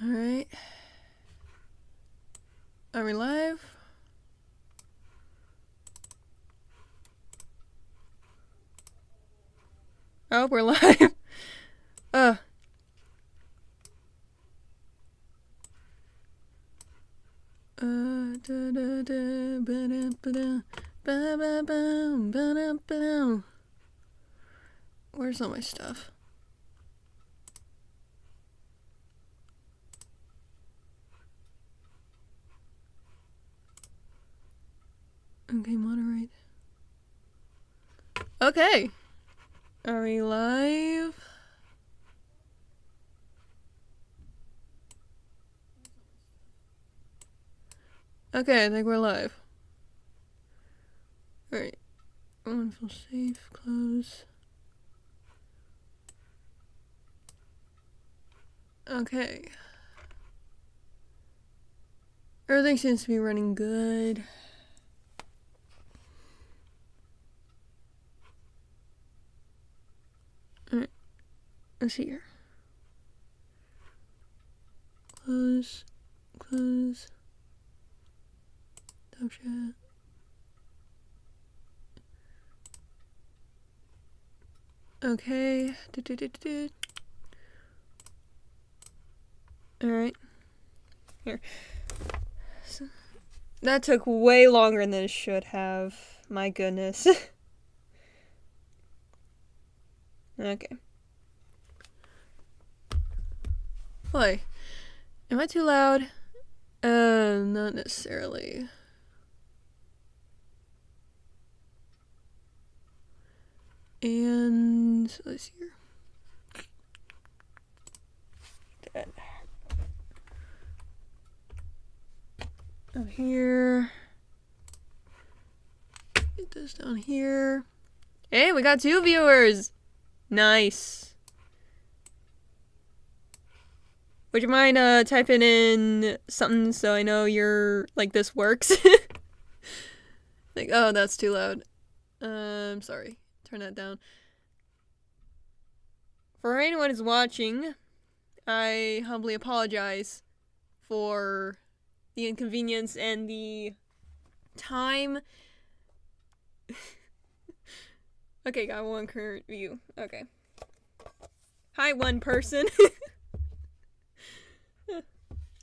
Alright. Are we live? Oh, we're live. Where's all my stuff? Okay, moderate. Okay. Are we live? Okay, I think we're live. Alright. Everyone feel safe, close. Okay. Everything seems to be running good. Alright. Let's see here. Close. Close. Top chat. Okay. Alright. Here. So, that took way longer than it should have. My goodness. Okay. Why? Am I too loud? Not necessarily. And let's see here. Dead. Up here. Get this down here. Hey, we got 2 viewers. Nice. Would you mind typing in something so I know you're like this works? Like, oh, that's too loud. I'm sorry. Turn that down. For anyone who's watching, I humbly apologize for the inconvenience and the time. Okay, got 1 current view. Okay. Hi, 1 person.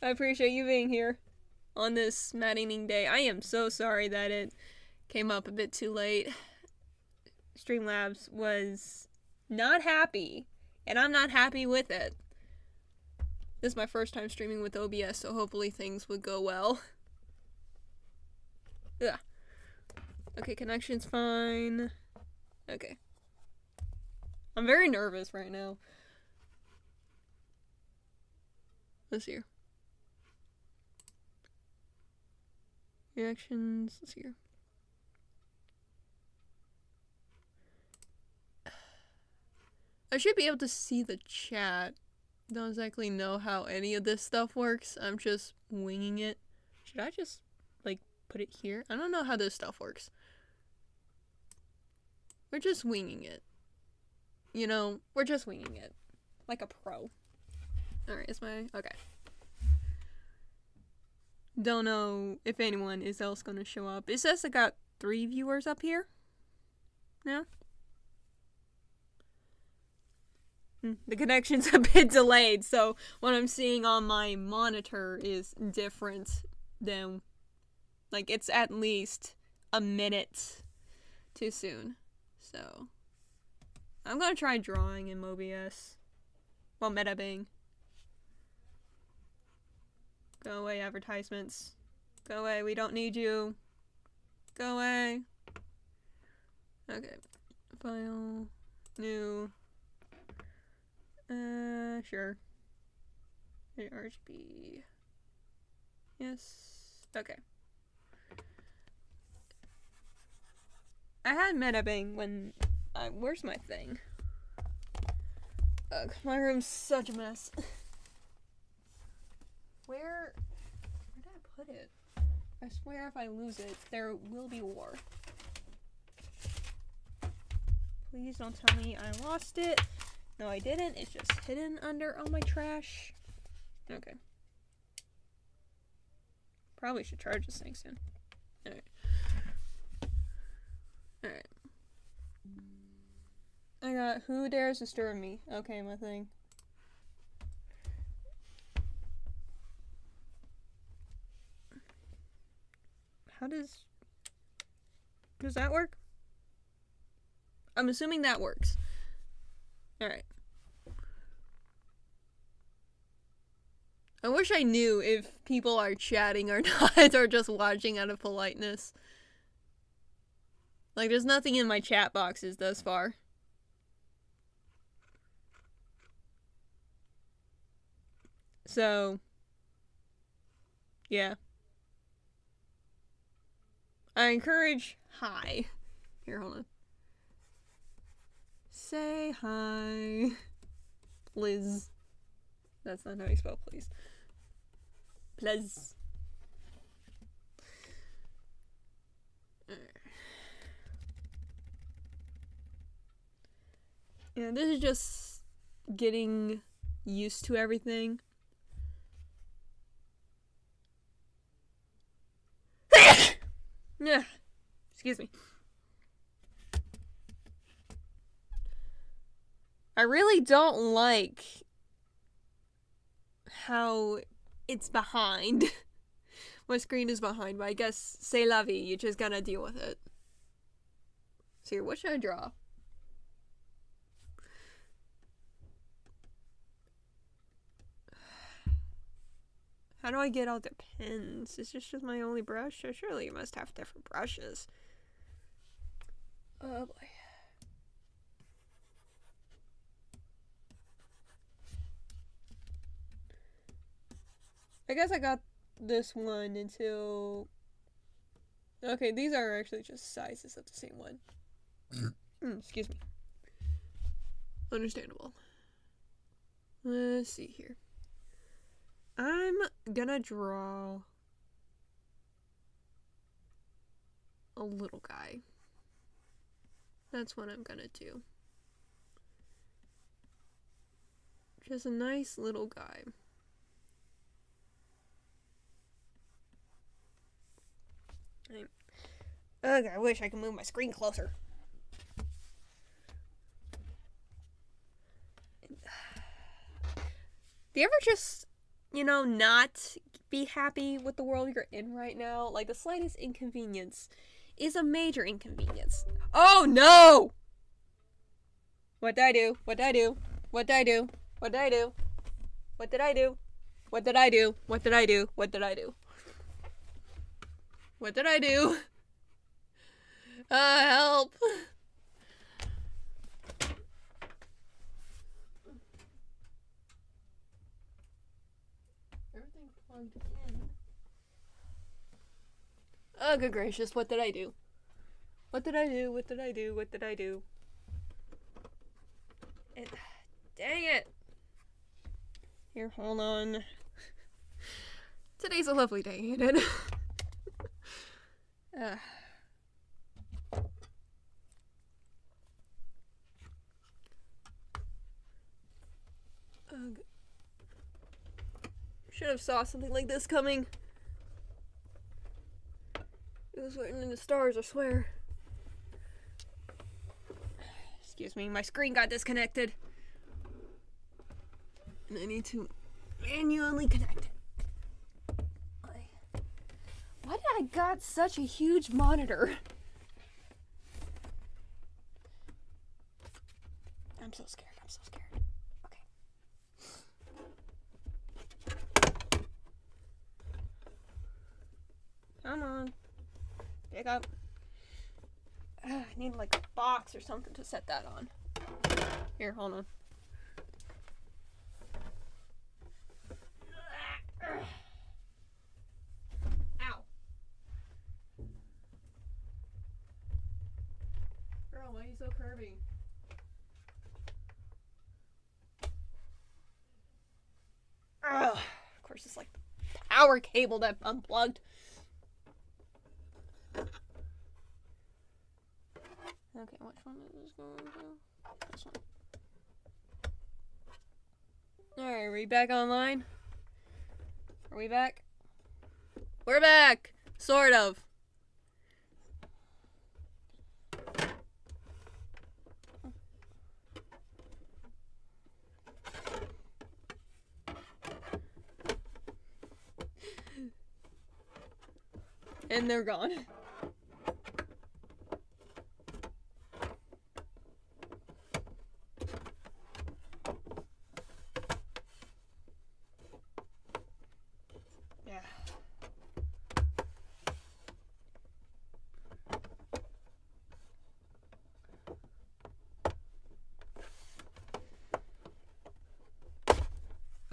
I appreciate you being here on this maddening day. I am so sorry that it came up a bit too late. Streamlabs was not happy, and I'm not happy with it. This is my first time streaming with OBS, so hopefully things would go well. Ugh. Okay, connection's fine. Okay. I'm very nervous right now. Let's see here. Reactions. Let's see here. I should be able to see the chat. Don't exactly know how any of this stuff works. I'm just winging it. Should I just, like, put it here? I don't know how this stuff works. We're just winging it. You know, we're just winging it. Like a pro. Alright, is my... Okay. Don't know if anyone is else gonna show up. It says I got 3 viewers up here. No? The connection's a bit delayed, so what I'm seeing on my monitor is different than... Like, it's at least a minute too soon. So, I'm gonna try drawing in OBS. Well, metabing. Go away, advertisements. Go away, we don't need you. Go away. Okay. File. New. Sure. RGB. Yes. Okay. I had metabing when... where's my thing? Ugh, my room's such a mess. Where did I put it? I swear if I lose it, there will be war. Please don't tell me I lost it. No, I didn't. It's just hidden under all my trash. Okay. Probably should charge this thing soon. Alright. Alright. I got Who Dares Disturb Me. Okay, my thing. How does that work? I'm assuming that works. Alright. I wish I knew if people are chatting or not, or just watching out of politeness. Like, there's nothing in my chat boxes thus far. So, yeah. I encourage hi. Here, hold on. Say hi. Please. That's not how you spell please. Please. Yeah, this is just getting used to everything. Yeah. Excuse me. I really don't like how it's behind. My screen is behind, but I guess c'est la vie. You just gotta deal with it. So here, what should I draw? How do I get out the pens? Is this just my only brush? Or surely you must have different brushes. Oh boy. I guess I got this one until... Okay, these are actually just sizes of the same one. Excuse me. Understandable. Let's see here. I'm gonna draw a little guy. That's what I'm gonna do. Just a nice little guy. Ugh, I wish I could move my screen closer. Do you ever just, not be happy with the world you're in right now? Like, the slightest inconvenience is a major inconvenience. Oh, no! What did I do? What did I do? What did I do? What did I do? What did I do? What did I do? What did I do? What did I do? What did I do? Help! Everything's plugged in. Oh, good gracious, what did I do? What did I do? What did I do? What did I do? Dang it! Here, hold on. Today's a lovely day, ain't it? Should have saw something like this coming. It was written in the stars, I swear. Excuse me, my screen got disconnected. And I need to manually connect it. Why did I got such a huge monitor? I'm so scared, I'm so scared. Okay. Come on. Pick up. I need like a box or something to set that on. Here, hold on. Ow. Girl, why are you so curvy? Ugh. Of course, it's like the power cable that unplugged. Okay, which one is this going to? This one. Alright, are we back online? Are we back? We're back! Sort of. And they're gone. Yeah.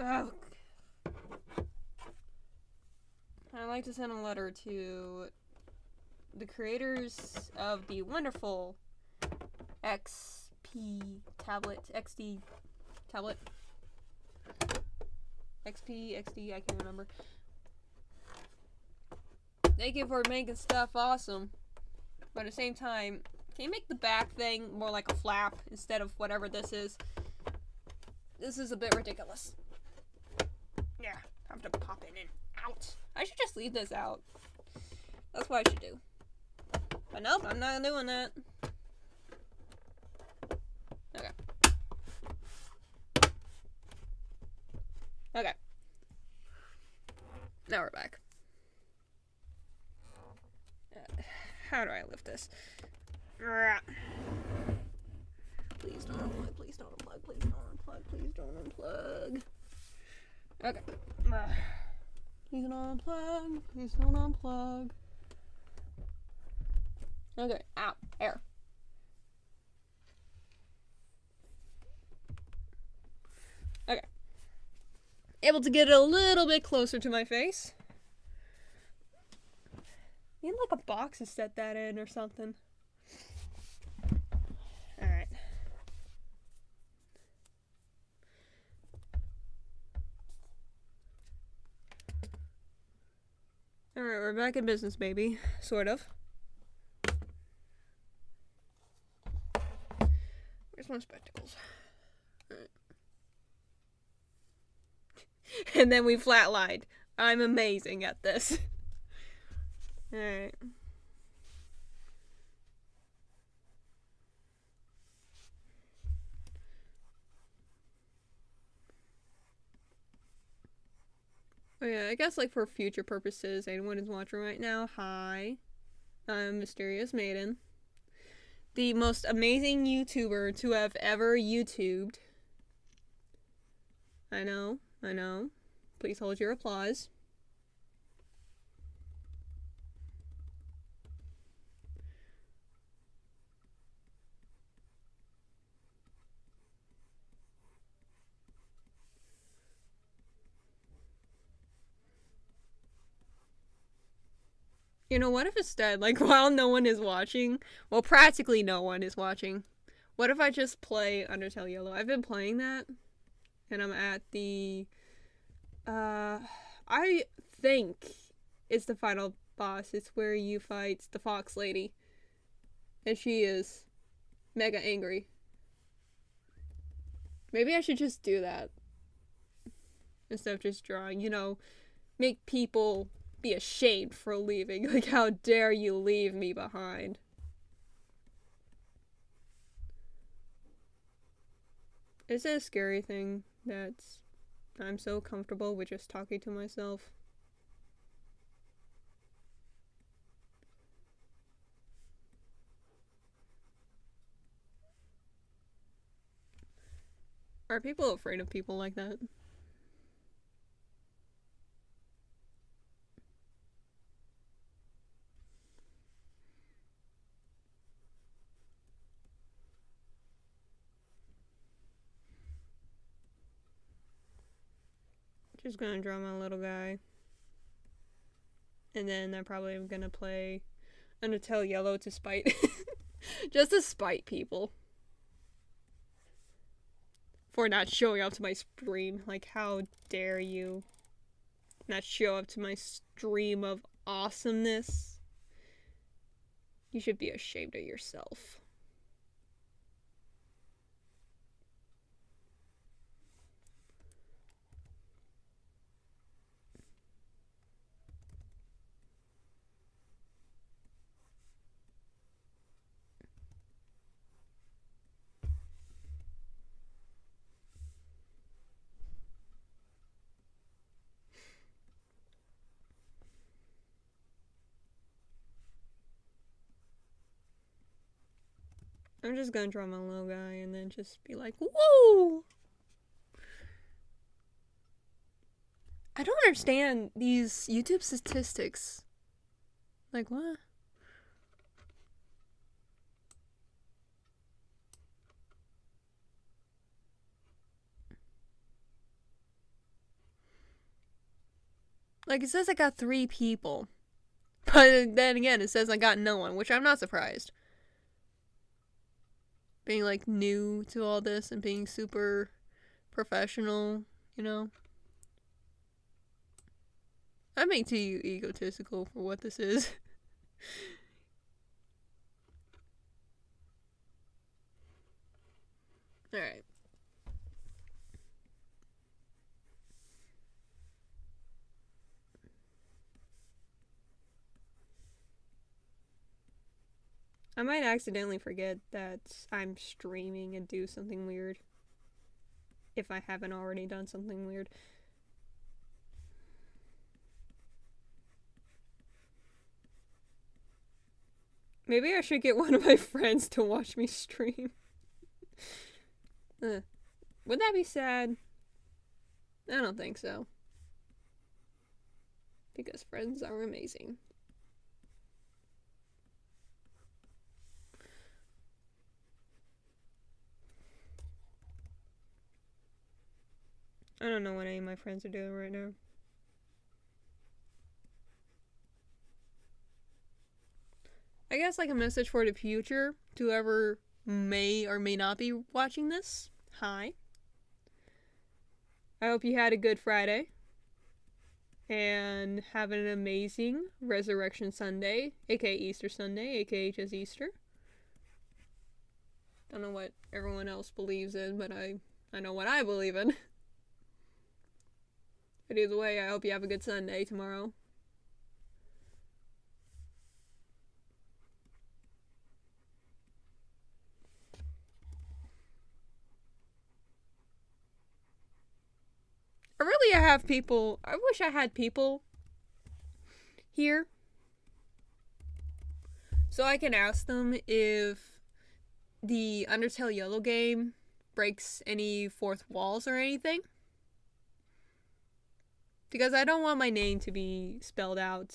Oh. I'd like to send a letter to the creators of the wonderful XP tablet, XD tablet, XD, I can't remember. Thank you for making stuff awesome, but at the same time, can you make the back thing more like a flap instead of whatever this is? This is a bit ridiculous. Yeah, I have to pop it in. Out. I should just leave this out. That's what I should do. But nope, I'm not doing that. Okay. Okay. Now we're back. How do I lift this? Please don't unplug, please don't unplug, please don't unplug, please don't unplug. Okay. Please don't unplug, please don't unplug. Okay, ow, air. Okay. Able to get it a little bit closer to my face. Need like a box to set that in or something. Alright. Alright, we're back in business, baby. Sort of. Where's my spectacles? Alright. And then we flatlined. I'm amazing at this. Alright. Oh yeah, I guess like for future purposes, anyone who's watching right now, hi. I'm Mysterious Maiden. The most amazing YouTuber to have ever YouTubed. I know. Please hold your applause. You know, what if instead, like, while no one is watching, well, practically no one is watching, what if I just play Undertale Yello? I've been playing that, and I'm at the, I think it's the final boss. It's where you fight the fox lady, and she is mega angry. Maybe I should just do that, instead of just drawing, you know, make people be ashamed for leaving. Like, how dare you leave me behind? Is it a scary thing that I'm so comfortable with just talking to myself? Are people afraid of people like that? Just gonna draw my little guy. And then I'm probably gonna play Undertale Yello to spite. Just to spite people. For not showing up to my stream. Like, how dare you not show up to my stream of awesomeness? You should be ashamed of yourself. I'm just gonna draw my little guy and then just be like, whoa! I don't understand these YouTube statistics. Like, what? Like, it says I got 3 people. But then again, it says I got no one, which I'm not surprised. Being, like, new to all this and being super professional, you know? I'm being too egotistical for what this is. Alright. I might accidentally forget that I'm streaming and do something weird. If I haven't already done something weird. Maybe I should get one of my friends to watch me stream. Would that be sad? I don't think so. Because friends are amazing. I don't know what any of my friends are doing right now. I guess like a message for the future to whoever may or may not be watching this. Hi. I hope you had a good Friday. And have an amazing Resurrection Sunday, aka Easter Sunday, aka just Easter. Don't know what everyone else believes in, but I know what I believe in. But either way, I hope you have a good Sunday tomorrow. I wish I had people here so I can ask them if the Undertale Yello game breaks any fourth walls or anything. Because I don't want my name to be spelled out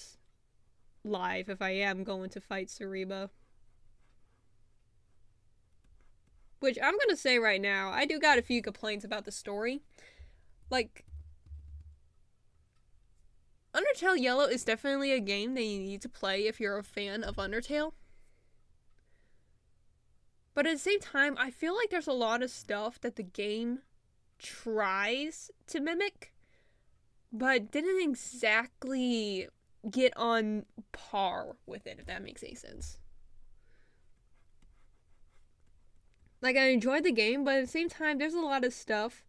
live if I am going to fight Sariba. Which I'm gonna say right now, I do got a few complaints about the story. Like, Undertale Yello is definitely a game that you need to play if you're a fan of Undertale. But at the same time, I feel like there's a lot of stuff that the game tries to mimic, but didn't exactly get on par with it, if that makes any sense. Like, I enjoyed the game, but at the same time, there's a lot of stuff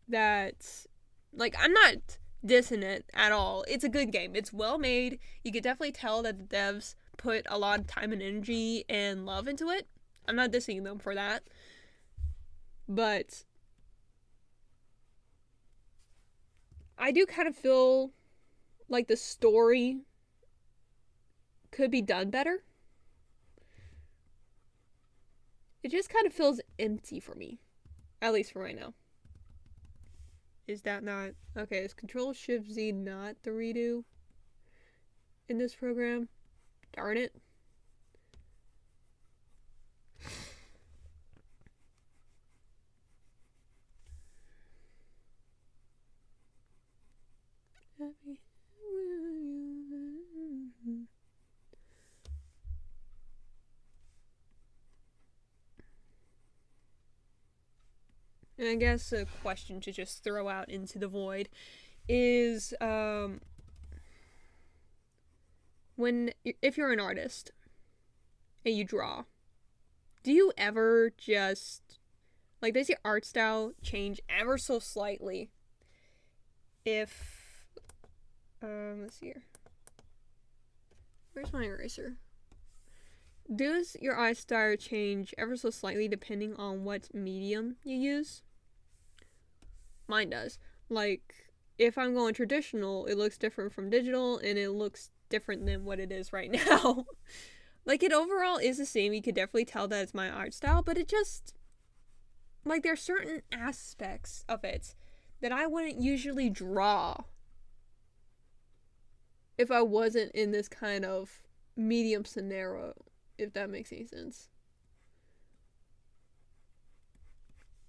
that, like, I'm not dissing it at all. It's a good game. It's well made. You could definitely tell that the devs put a lot of time and energy and love into it. I'm not dissing them for that. But I do kind of feel like the story could be done better. It just kind of feels empty for me. At least for right now. Is that not... Okay, is Control-Shift-Z not the redo in this program? Darn it. And I guess a question to just throw out into the void is, if you're an artist and you draw, do you ever just, like, does your art style change ever so slightly if, let's see here. Where's my eraser? Does your art style change ever so slightly depending on what medium you use? Mine does. Like, if I'm going traditional, it looks different from digital, and it looks different than what it is right now. Like, it overall is the same. You could definitely tell that it's my art style, but it just, like, there's certain aspects of it that I wouldn't usually draw if I wasn't in this kind of medium scenario, if that makes any sense.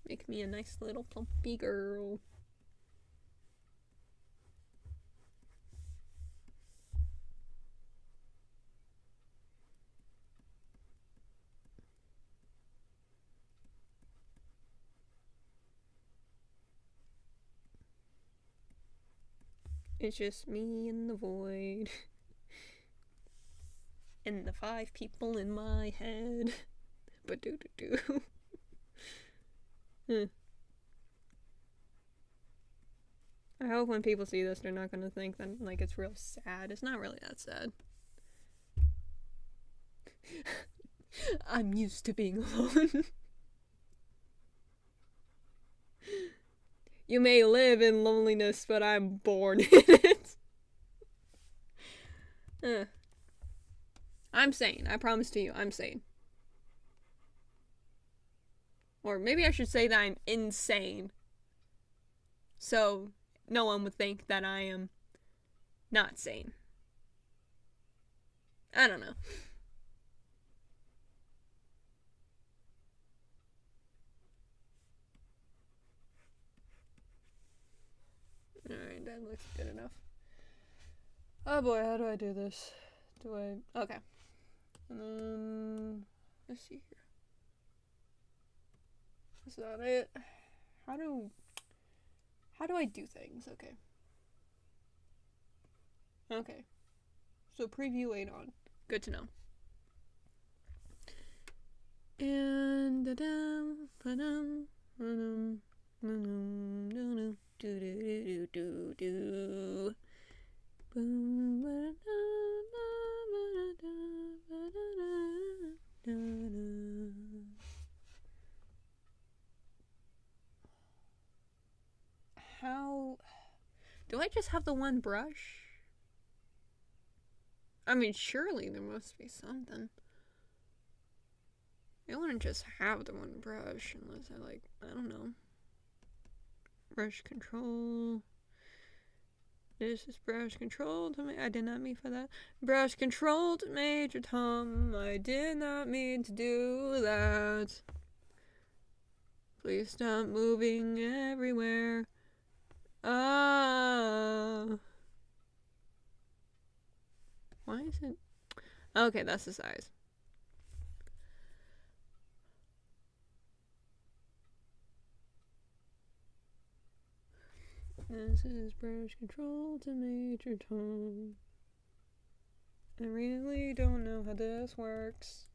Make me a nice little plumpy girl. It's just me and the void. And the 5 people in my head. But do. I hope when people see this, they're not gonna think that, like, it's real sad. It's not really that sad. I'm used to being alone. You may live in loneliness, but I'm born in it. I'm sane. I promise to you, I'm sane. Or maybe I should say that I'm insane. So no one would think that I am not sane. I don't know. Alright, that looks good enough. Oh boy, how do I do this? Okay. And then, let's see here. Is that it? How do I do things? Okay. So preview 8 on. Good to know. And how do I just have the one brush? I mean, surely there must be something. I wouldn't just have the one brush unless I don't know. Brush control. This is brush control to me. I did not mean for that. Brush control to Major Tom. I did not mean to do that. Please stop moving everywhere. Why is it? Okay, that's the size. This is brush control to Major Tom. I really don't know how this works.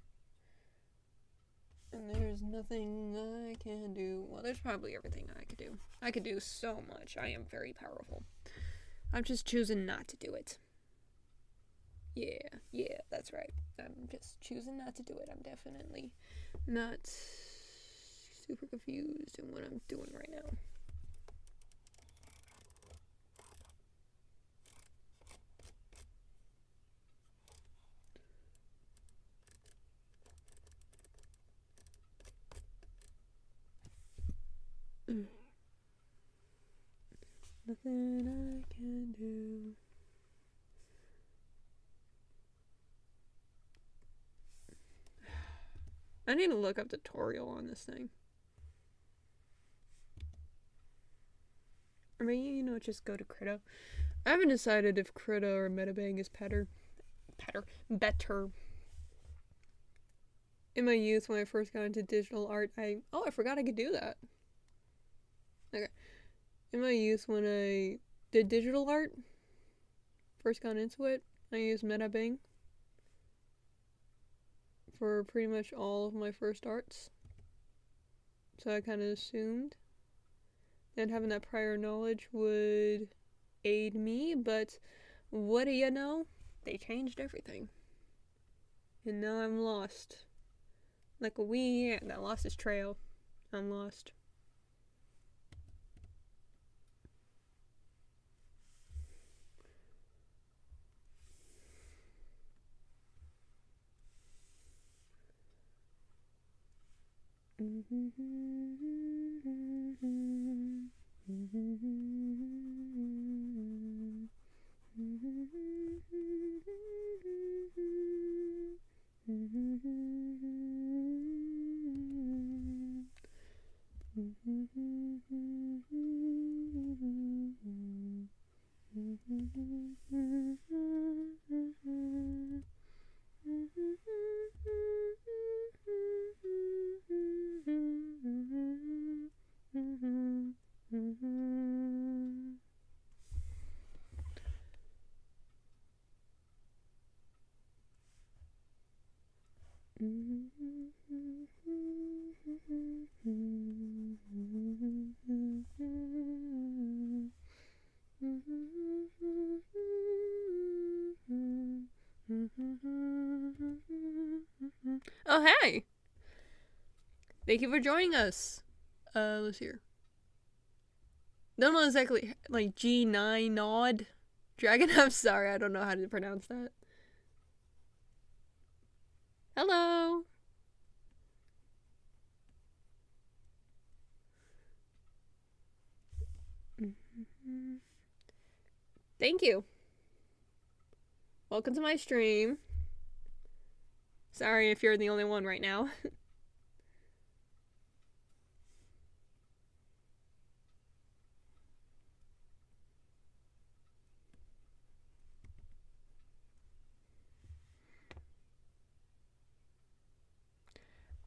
And there's nothing I can do. Well, there's probably everything I could do. I could do so much. I am very powerful. I'm just choosing not to do it. Yeah, that's right. I'm just choosing not to do it. I'm definitely not super confused in what I'm doing right now. Nothing I can do. I need to look up tutorial on this thing. Or maybe, just go to Krita. I haven't decided if Krita or Metabang is better. In my youth, when I first got into digital art, I forgot I could do that. Okay. In my youth, when I did digital art, first got into it, I used Metabang for pretty much all of my first arts. So I kind of assumed that having that prior knowledge would aid me, but what do you know? They changed everything. And now I'm lost. Like a wee ant that lost its trail. I'm lost. Oh, hey! Thank you for joining us. Let's hear. Don't know exactly, like, G9 Nod Dragon. I'm sorry, I don't know how to pronounce that. Hello! Thank you. Welcome to my stream. Sorry if you're the only one right now.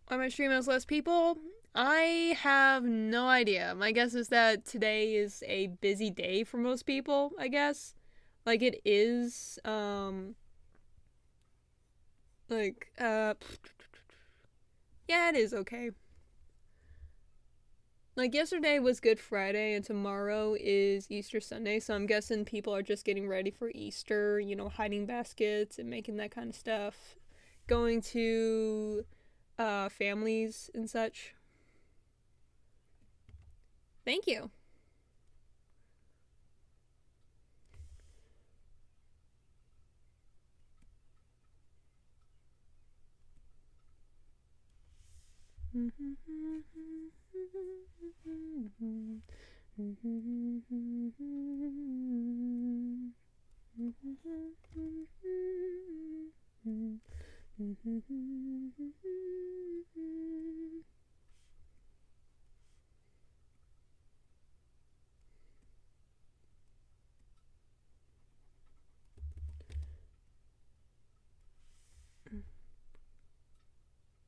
Why my stream has less people? I have no idea. My guess is that today is a busy day for most people, I guess. Like it is, yeah, it is okay. Like yesterday was Good Friday and tomorrow is Easter Sunday, so I'm guessing people are just getting ready for Easter, you know, hiding baskets and making that kind of stuff. Going to families and such. Thank you.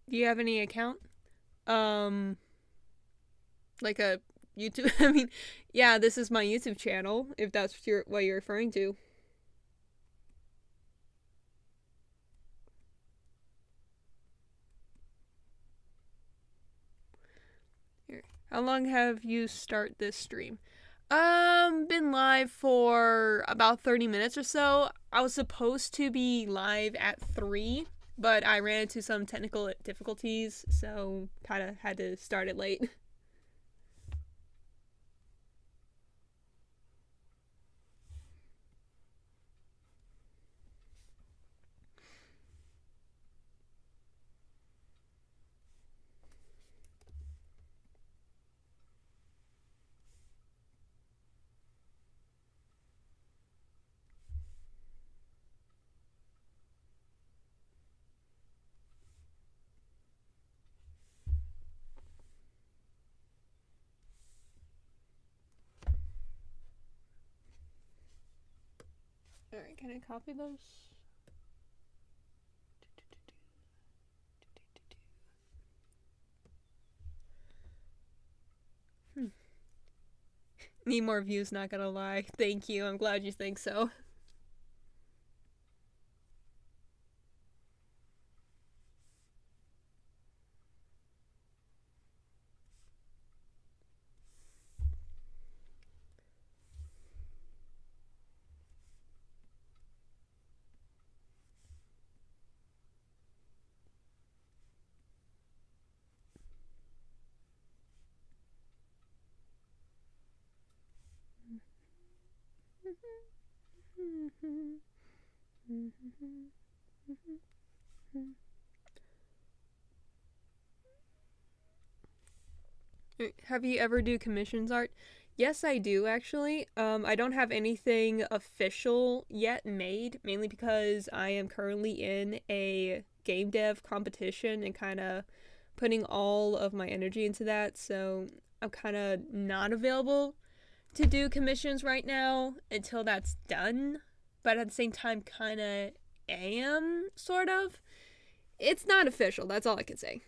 Do you have any account? Like a YouTube. I mean, yeah, this is my YouTube channel. If that's what you're referring to. Here. How long have you start this stream? Been live for about 30 minutes or so. I was supposed to be live at 3, but I ran into some technical difficulties, so kind of had to start it late. Alright, can I copy those? Need more views, not gonna lie. Thank you, I'm glad you think so. Have you ever do commissions art? Yes, I do actually. I don't have anything official yet made, mainly because I am currently in a game dev competition and kind of putting all of my energy into that. So I'm kind of not available to do commissions right now until that's done. But at the same time, kind of am, sort of. It's not official, that's all I can say.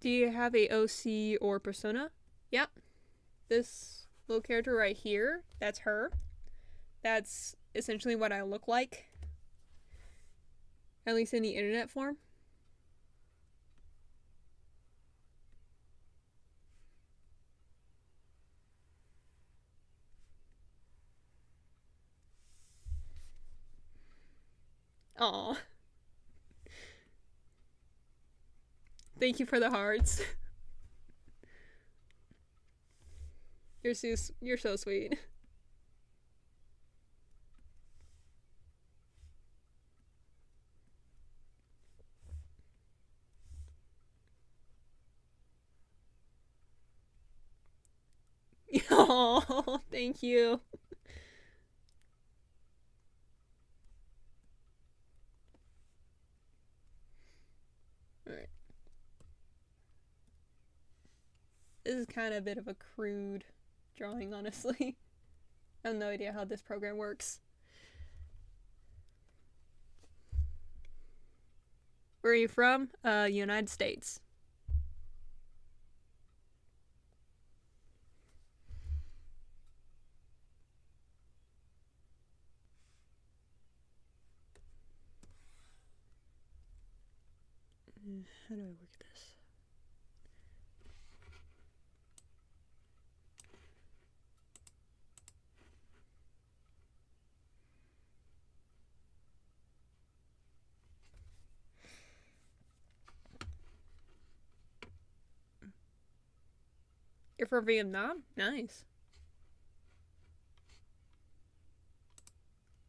Do you have a OC or persona? Yep. This little character right here, that's her. That's essentially what I look like. At least in the internet form. Aw. Thank you for the hearts. You're so sweet. Oh, thank you. Alright. This is kind of a bit of a crude drawing, honestly. I have no idea how this program works. Where are you from? United States. How do I work this? You're from Vietnam? Nice.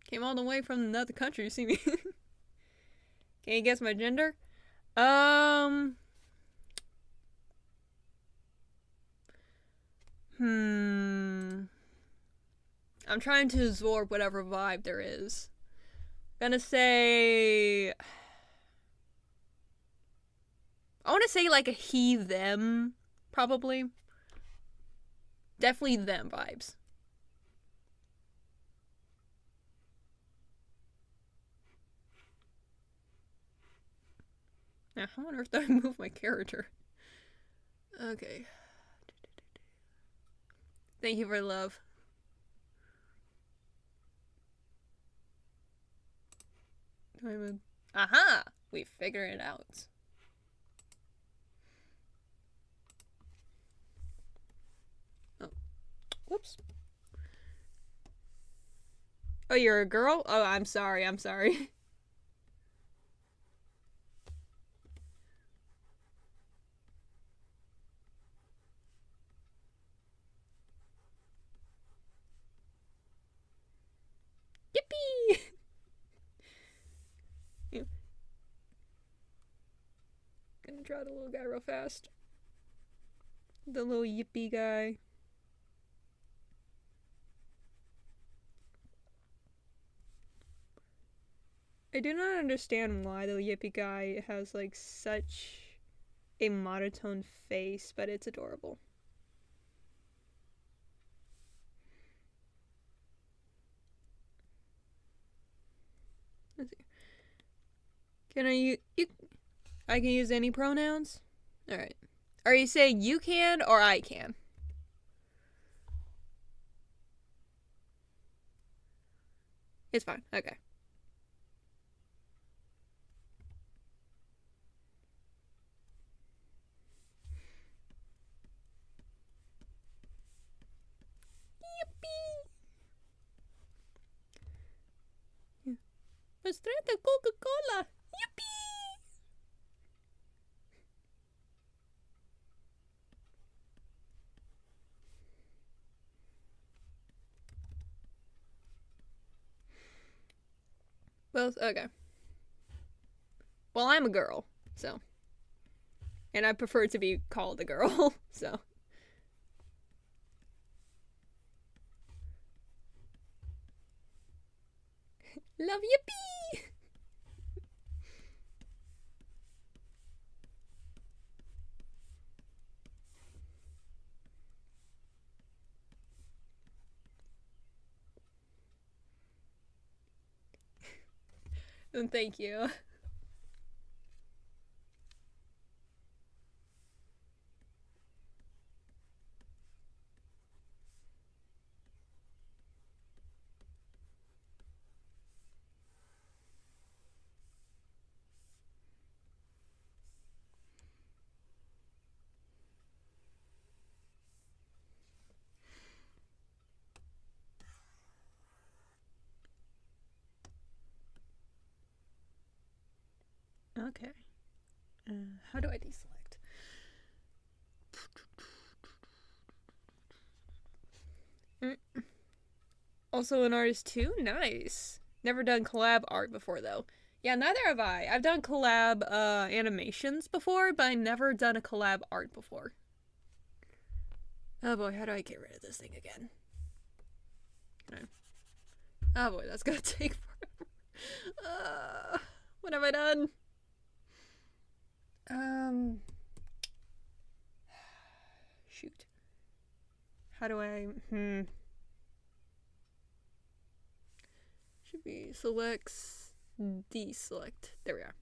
Came all the way from another country to see me. Can you guess my gender? I'm trying to absorb whatever vibe there is. Gonna say. I want to say like a he, them, probably. Definitely them vibes. Now, how on earth do I move my character? Okay. Thank you for love. Do I move? Aha! We figured it out. Oh. Whoops. Oh, you're a girl? Oh, I'm sorry. I'm sorry. Yippee! Yeah. Gonna draw the little guy real fast. The little yippee guy. I do not understand why the yippee guy has like such a monotone face, but it's adorable. Let's see. Can I can use any pronouns? Alright. Are you saying you can or I can? It's fine. Okay. straight to Coca-Cola. Yippee! Well, okay. Well, I'm a girl, so. And I prefer to be called a girl, so. Love yippee! And thank you. Okay. How do I deselect? Also an artist too? Nice. Never done collab art before though. Yeah, neither have I. I've done collab animations before, but I never done a collab art before. Oh boy, how do I get rid of this thing again? Okay. Oh boy, that's gonna take forever. What have I done? Shoot. How do I, should be selects, deselect. There we are.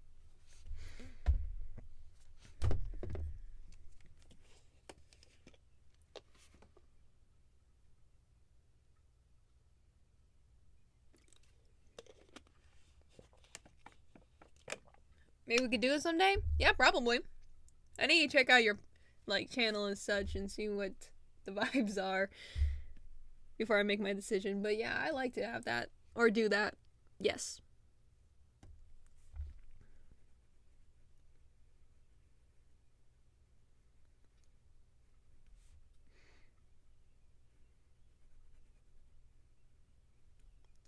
Maybe we could do it someday? Yeah, probably. I need to check out your channel and such and see what the vibes are before I make my decision. But yeah, I like to have that or do that. Yes.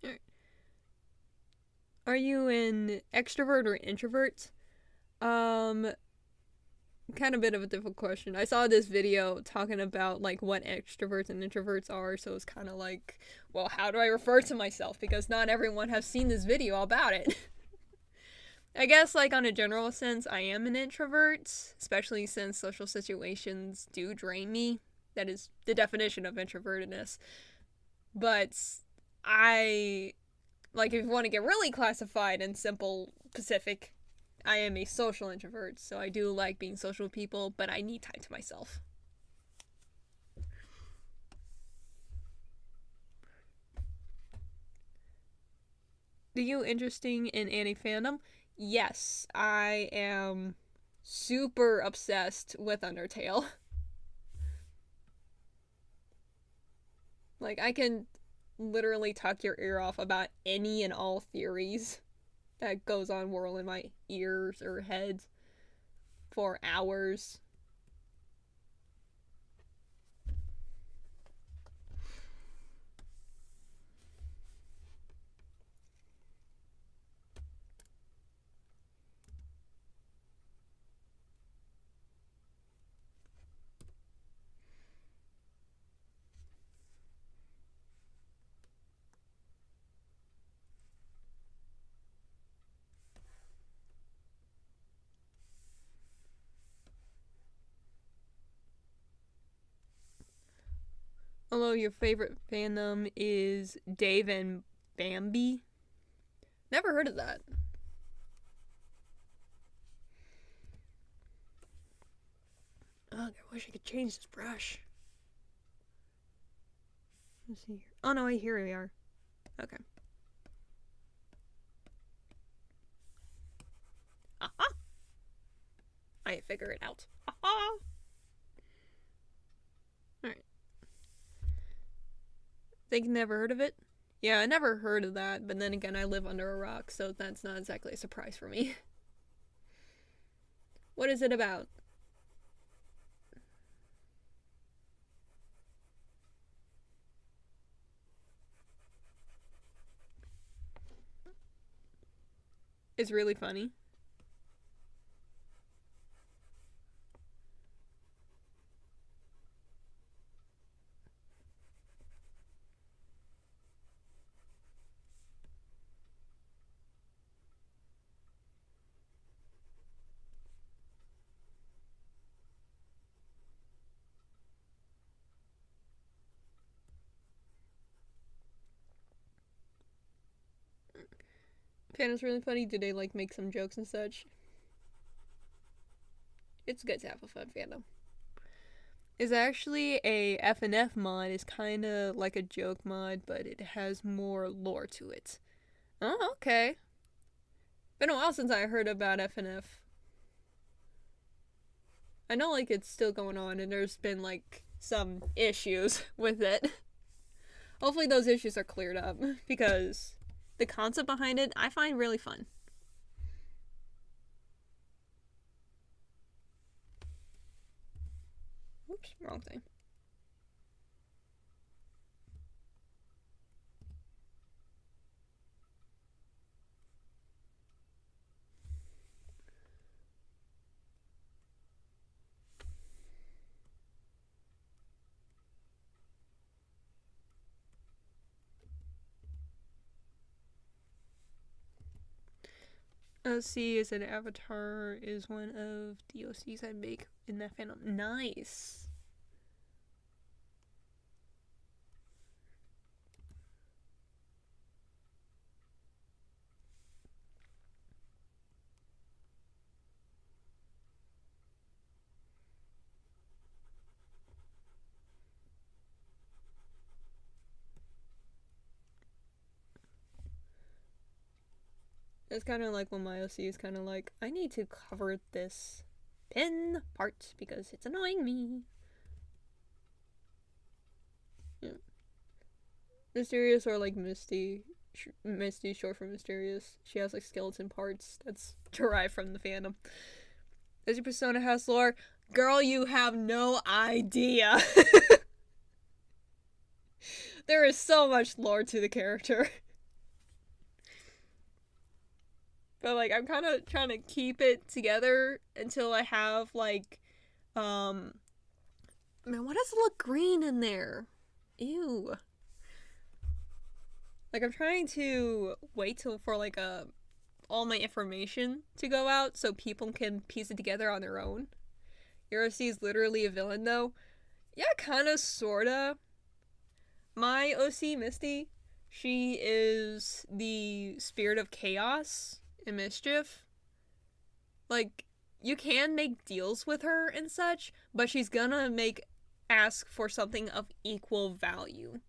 Alright. Are you an extrovert or introvert? Kind of a bit of a difficult question. I saw this video talking about what extroverts and introverts are, so it's kind of like, well, how do I refer to myself? Because not everyone has seen this video about it. I guess on a general sense, I am an introvert, especially since social situations do drain me. That is the definition of introvertedness. But I, if you want to get really classified in simple Pacific, I am a social introvert, so I do like being social with people, but I need time to myself. Are you interesting in anime fandom? Yes, I am super obsessed with Undertale. I can literally tuck your ear off about any and all theories that goes on whirling my ears or head for hours. Although your favorite fandom is Dave and Bambi. Never heard of that. Ugh, I wish I could change this brush. Let's see here. Oh no, here we are. Okay. Aha! I figure it out. Aha! Alright. Think you never heard of it? Yeah, I never heard of that, but then again, I live under a rock, so that's not exactly a surprise for me. What is it about? It's really funny. Fandom's really funny. Do they like make some jokes and such? It's good to have a fun fandom. Is actually a FNF mod. Is kind of like a joke mod, but it has more lore to it. Oh, okay. Been a while since I heard about FNF. I know like it's still going on, and there's been like some issues with it. Hopefully those issues are cleared up because the concept behind it I find really fun. Oops, wrong thing. OC is an avatar is one of the OCs I make in that fandom. Nice. It's kind of like when my OC is kind of like, I need to cover this pin part because it's annoying me. Yeah. Mysterious or like Misty. Misty, short for Mysterious. She has like skeleton parts that's derived from the fandom. Does your persona has lore? Girl, you have no idea. There is so much lore to the character. But like I'm kind of trying to keep it together until I have like man, what does it look green in there? Ew. Like I'm trying to wait till for like all my information to go out so people can piece it together on their own. Your OC is literally a villain though. Yeah, kinda sorta. My OC Misty, she is the spirit of chaos and mischief. Like, you can make deals with her and such, but she's gonna ask for something of equal value.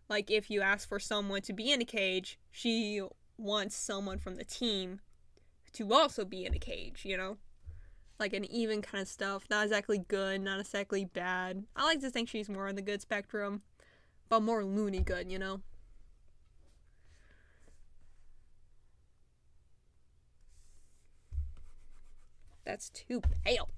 Like, if you ask for someone to be in a cage, she wants someone from the team to also be in a cage, you know? Like an even kind of stuff. Not exactly good, not exactly bad. I like to think she's more on the good spectrum, but more loony good, you know? That's too pale.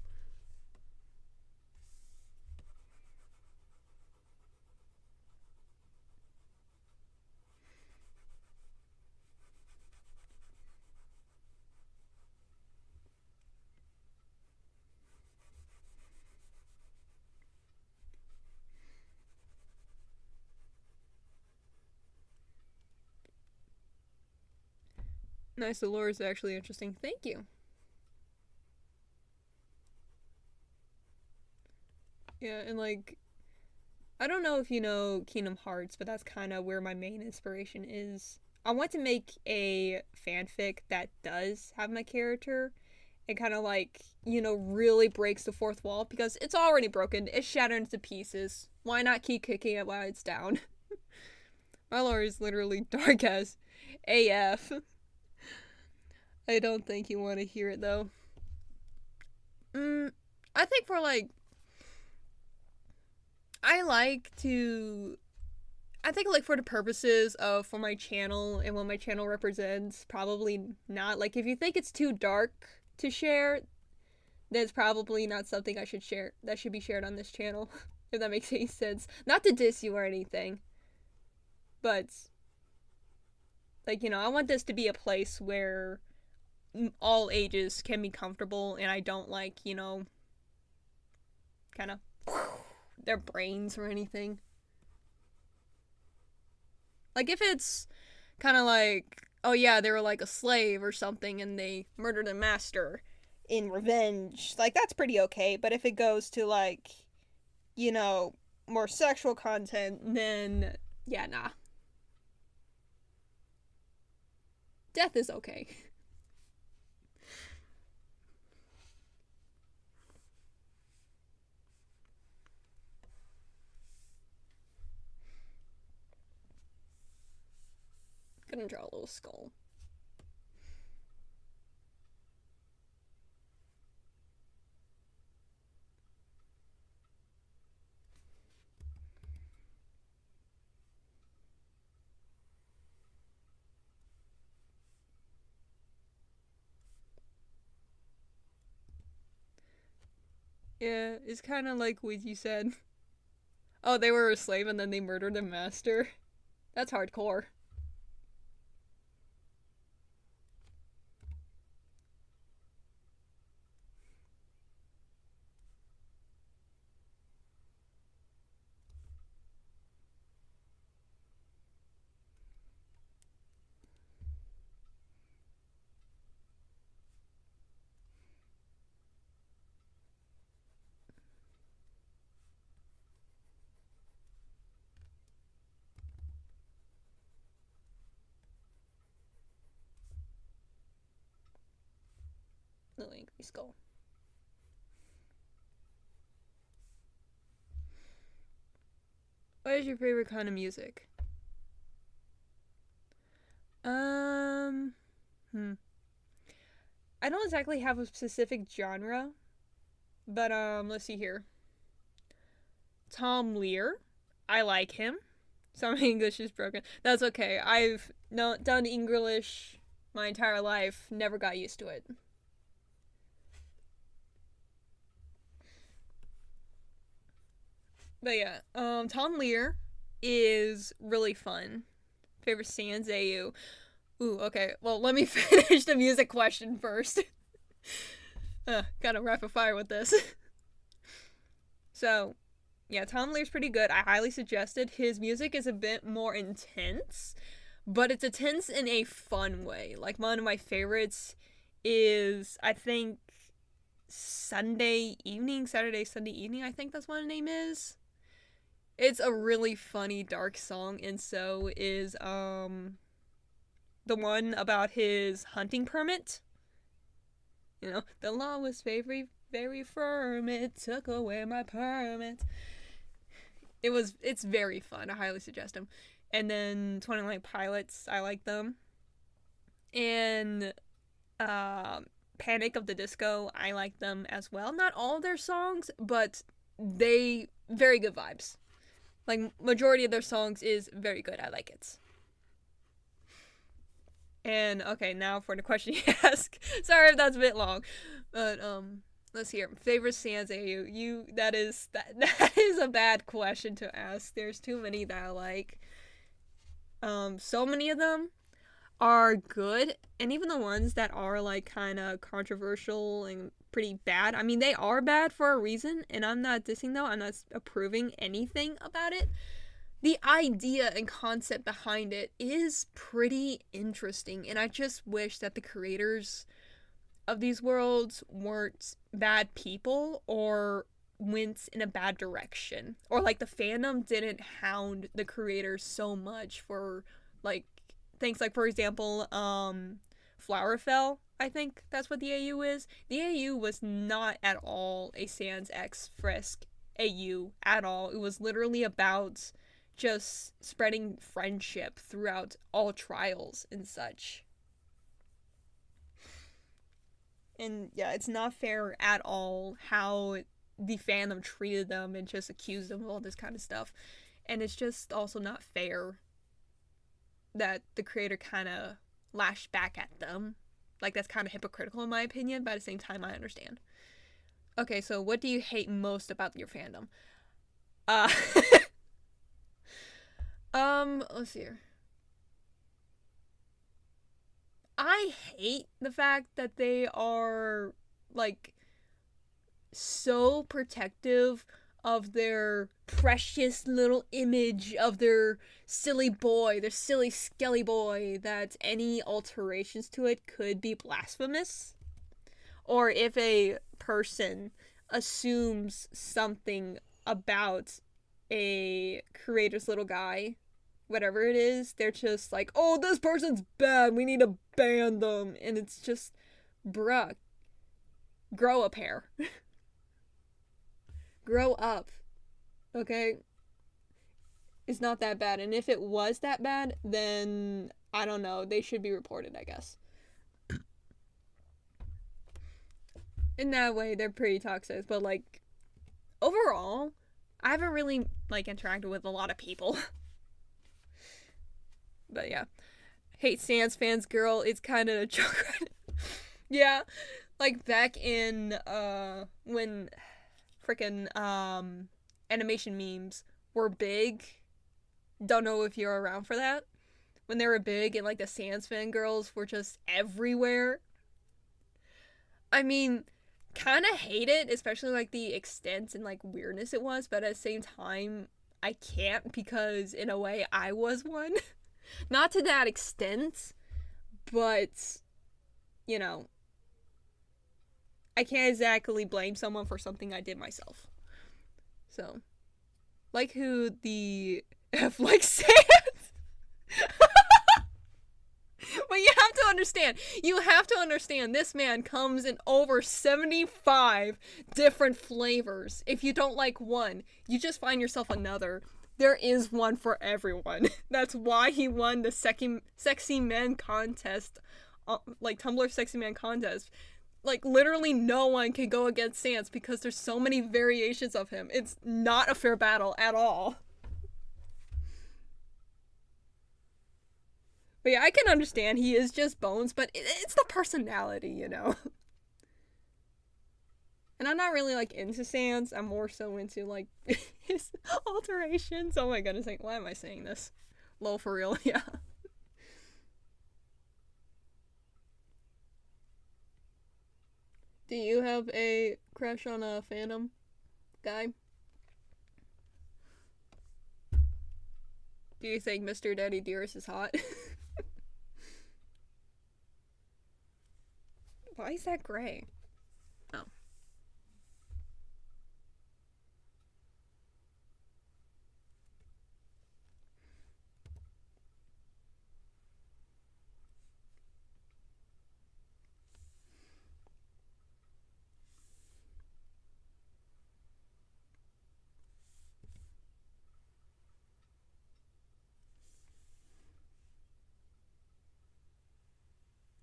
Nice, the lore is actually interesting. Thank you. Yeah, and like, I don't know if you know Kingdom Hearts, but that's kind of where my main inspiration is. I want to make a fanfic that does have my character and kind of like, really breaks the fourth wall because it's already broken. It's shattered into pieces. Why not keep kicking it while it's down? My lore is literally dark as AF. I don't think you want to hear it though. I think for like, I like to. I think like for the purposes of for my channel and what my channel represents, probably not. Like if you think it's too dark to share, then it's probably not something I should share that should be shared on this channel. If that makes any sense. Not to diss you or anything, but like, I want this to be a place where all ages can be comfortable and I don't like, kind of their brains or anything. Like if it's kind of like, oh yeah, they were like a slave or something and they murdered their master in revenge, like that's pretty okay. But if it goes to like, more sexual content, then yeah, nah. Death is okay. Gonna draw a little skull. Yeah, it's kind of like what you said. Oh, they were a slave and then they murdered their master. That's hardcore. Little angry skull. What is your favorite kind of music? Um, hmm. I don't exactly have a specific genre, but let's see here. Tom Lear, I like him. So my English is broken. That's okay. I've no done English my entire life. Never got used to it. But yeah, Tom Lear is really fun. Favorite Sans AU. Ooh, okay. Well, let me finish the music question first. Gotta rapid fire with this. So, yeah, Tom Lear's pretty good. I highly suggest it. His music is a bit more intense, but it's intense in a fun way. Like, one of my favorites is, I think, Saturday, Sunday evening, I think that's what the name is. It's a really funny, dark song, and so is, the one about his hunting permit. The law was very, very firm. It took away my permit. It's very fun. I highly suggest them. And then 21 Pilots, I like them. And Panic of the Disco, I like them as well. Not all of their songs, but they very good vibes. Like majority of their songs is very good. I like it. And okay, now for the question you ask. Sorry if that's a bit long, but let's hear favorite Sans AU. That is that is a bad question to ask. There's too many that I like. So many of them are good, and even the ones that are like kind of controversial and pretty bad. I mean, they are bad for a reason, and I'm not dissing though. I'm not approving anything about it. The idea and concept behind it is pretty interesting, and I just wish that the creators of these worlds weren't bad people or went in a bad direction, or like the fandom didn't hound the creators so much for like things like, for example, Flowerfell. I think that's what the AU is. The AU was not at all a Sans X Frisk AU at all. It was literally about just spreading friendship throughout all trials and such. And yeah, it's not fair at all how the fandom treated them and just accused them of all this kind of stuff. And it's just also not fair that the creator kind of lashed back at them. Like, that's kind of hypocritical in my opinion, but at the same time, I understand. Okay, so what do you hate most about your fandom? Uh, let's see here. I hate the fact that they are, like, so protective of their precious little image of their silly boy, their silly skelly boy, that any alterations to it could be blasphemous. Or if a person assumes something about a creator's little guy, whatever it is, they're just like, oh, this person's bad, we need to ban them. And it's just, bruh, grow a pair. Grow up. Okay? It's not that bad. And if it was that bad, then I don't know. They should be reported, I guess. In that way, they're pretty toxic. But, like, overall, I haven't really, like, interacted with a lot of people. But yeah. Hate Sans fans, girl. It's kind of a joke right now. Yeah. Like, back in, when freaking animation memes were big. Don't know if you're around for that. When they were big and like the Sans fangirls were just everywhere. I mean, kind of hate it, especially like the extent and like weirdness it was, but at the same time, I can't because in a way I was one. Not to that extent, but you know, I can't exactly blame someone for something I did myself. So, like who the F like Sans. But you have to understand, this man comes in over 75 different flavors. If you don't like one, you just find yourself another. There is one for everyone. That's why he won the sexy men contest, like Tumblr sexy man contest. Like, literally no one can go against Sans because there's so many variations of him. It's not a fair battle at all. But yeah, I can understand he is just bones, but it's the personality, you know? And I'm not really, like, into Sans. I'm more so into, like, his alterations. Oh my goodness, like, why am I saying this? Lol, for real, yeah. Do you have a crush on a fandom guy? Do you think Mr. Daddy Dearest is hot? Why is that gray? Oh.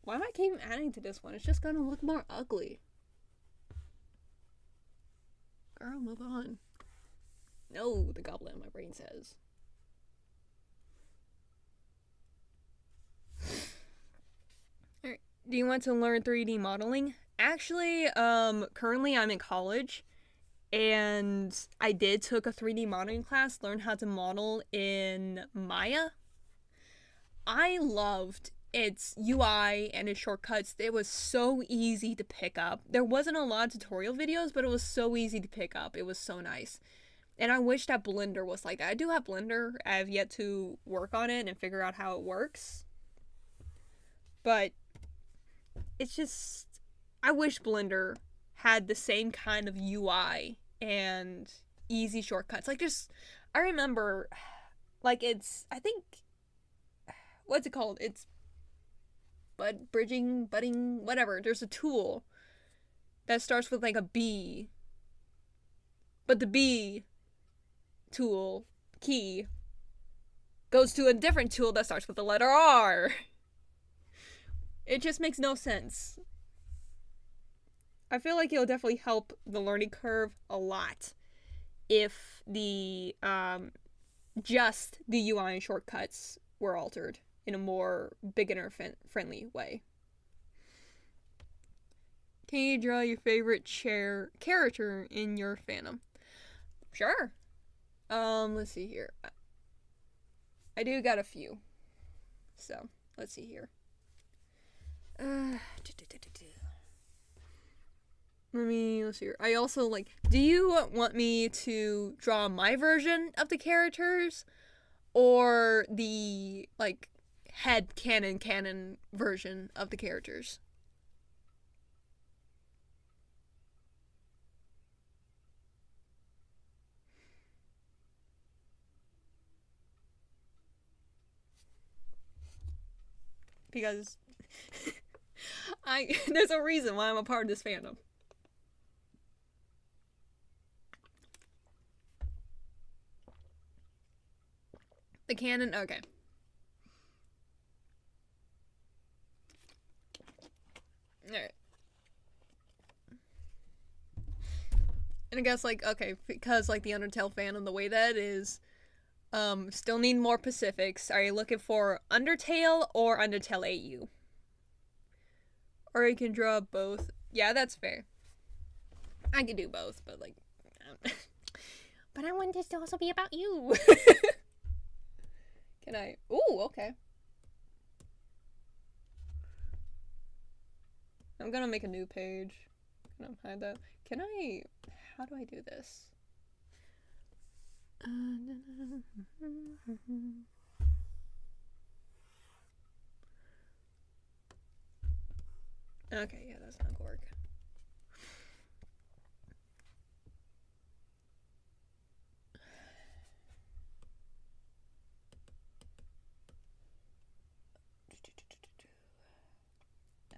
Why am I keep adding to this one? It's just gonna look more ugly. Girl, move on. No, the goblin, my brain says. Alright. Do you want to learn 3D modeling? Actually, currently I'm in college, and I did took a 3D modeling class, learn how to model in Maya. I loved its UI and its shortcuts. It was so easy to pick up. There wasn't a lot of tutorial videos, but it was so easy to pick up. It was so nice. And I wish that Blender was like that. I do have Blender. I have yet to work on it and figure out how it works. But it's just, I wish Blender had the same kind of UI and easy shortcuts. Like, just, I remember, like, it's, I think, what's it called? It's budding, whatever. There's a tool that starts with like a B, but the B tool key goes to a different tool that starts with the letter R. It just makes no sense. I feel like it'll definitely help the learning curve a lot if the just the UI and shortcuts were altered in a more beginner friendly way. Can you draw your favorite character in your fandom? Sure. Let's see here. I do got a few. So, let's see here. Let's see here. I also like, do you want me to draw my version of the characters or the like head canon version of the characters? Because there's a reason why I'm a part of this fandom. The canon, okay. Alright. And I guess, like, okay, because, like, the Undertale fandom, the way that is, still need more specifics. Are you looking for Undertale or Undertale AU? Or you can draw both. Yeah, that's fair. I could do both, but, like, but I want this to also be about you. Can I? Ooh, okay. I'm gonna make a new page. Can I hide that? Can I? How do I do this? Okay, yeah, that's not gonna work.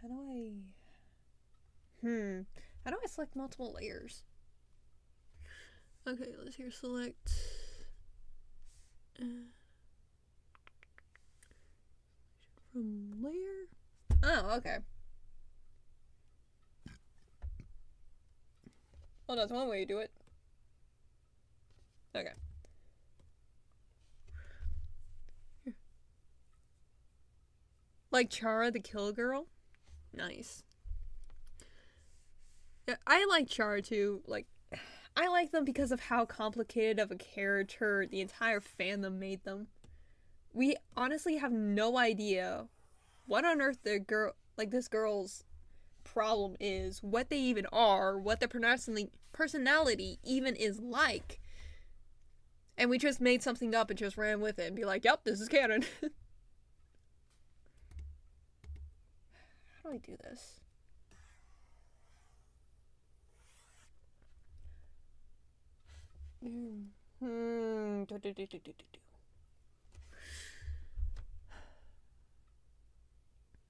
How do I... How do I select multiple layers? Okay, let's here select... from layer? Oh, okay. Well, that's one way to do it. Okay. Like Chara the Kill Girl? Nice. Yeah, I like Chara too. Like, I like them because of how complicated of a character the entire fandom made them. We honestly have no idea what on earth this girl's problem is, what they even are, what their personality even is like. And we just made something up and just ran with it and be like, yep, this is canon. How do I do this?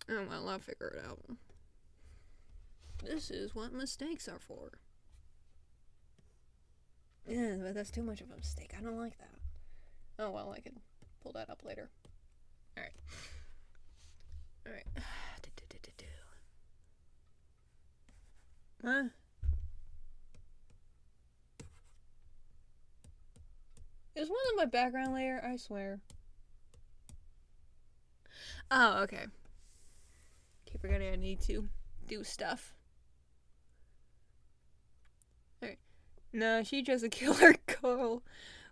Oh well, I'll figure it out. This is what mistakes are for. Yeah, but that's too much of a mistake. I don't like that. Oh well, I can pull that up later. Alright. Alright. Huh? Is one of my background layer? I swear. Oh, okay. Keep forgetting I need to do stuff. Alright. No, she just a killer girl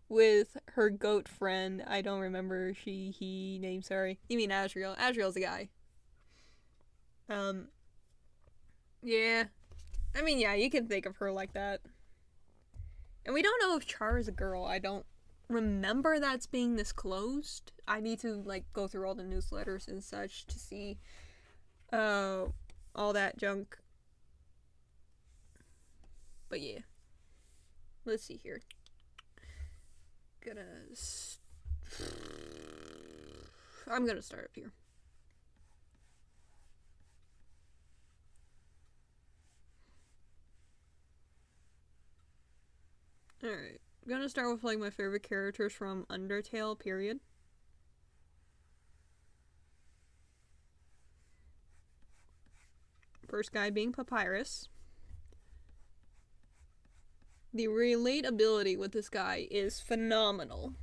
with her goat friend. I don't remember he name, sorry. You mean Asriel. Asriel's a guy. Yeah. I mean, yeah, you can think of her like that. And we don't know if Char is a girl. I don't remember that's being disclosed. I need to, like, go through all the newsletters and such to see, all that junk. But yeah. Let's see here. I'm gonna start up here. Alright. I'm gonna start with like my favorite characters from Undertale, period. First guy being Papyrus. The relatability with this guy is phenomenal.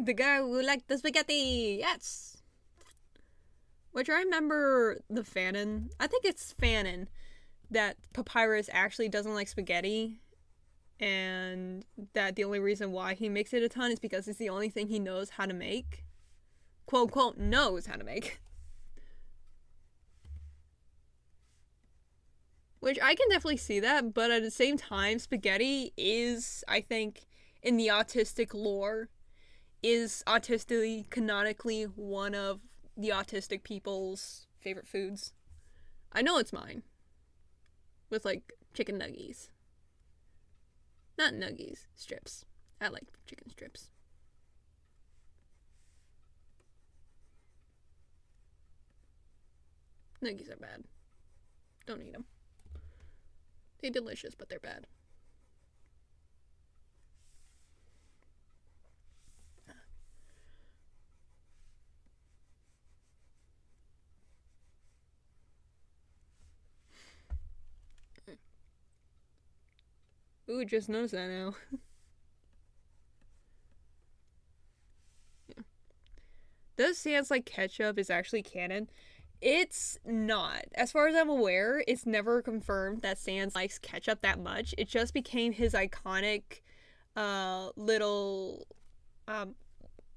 The guy who liked the spaghetti! Yes! Which I remember the fanon. I think it's fanon that Papyrus actually doesn't like spaghetti. And that the only reason why he makes it a ton is because it's the only thing he knows how to make. Quote, quote, knows how to make. Which I can definitely see that, but at the same time, spaghetti is, I think, in the autistic lore, is autistically, canonically, one of the autistic people's favorite foods. I know it's mine. With, like, chicken nuggies. Not nuggies, strips. I like chicken strips. Nuggies are bad. Don't eat them. They're delicious, but they're bad. Ooh, just noticed that now. Yeah. Does Sans like ketchup is actually canon? It's not. As far as I'm aware, it's never confirmed that Sans likes ketchup that much. It just became his iconic little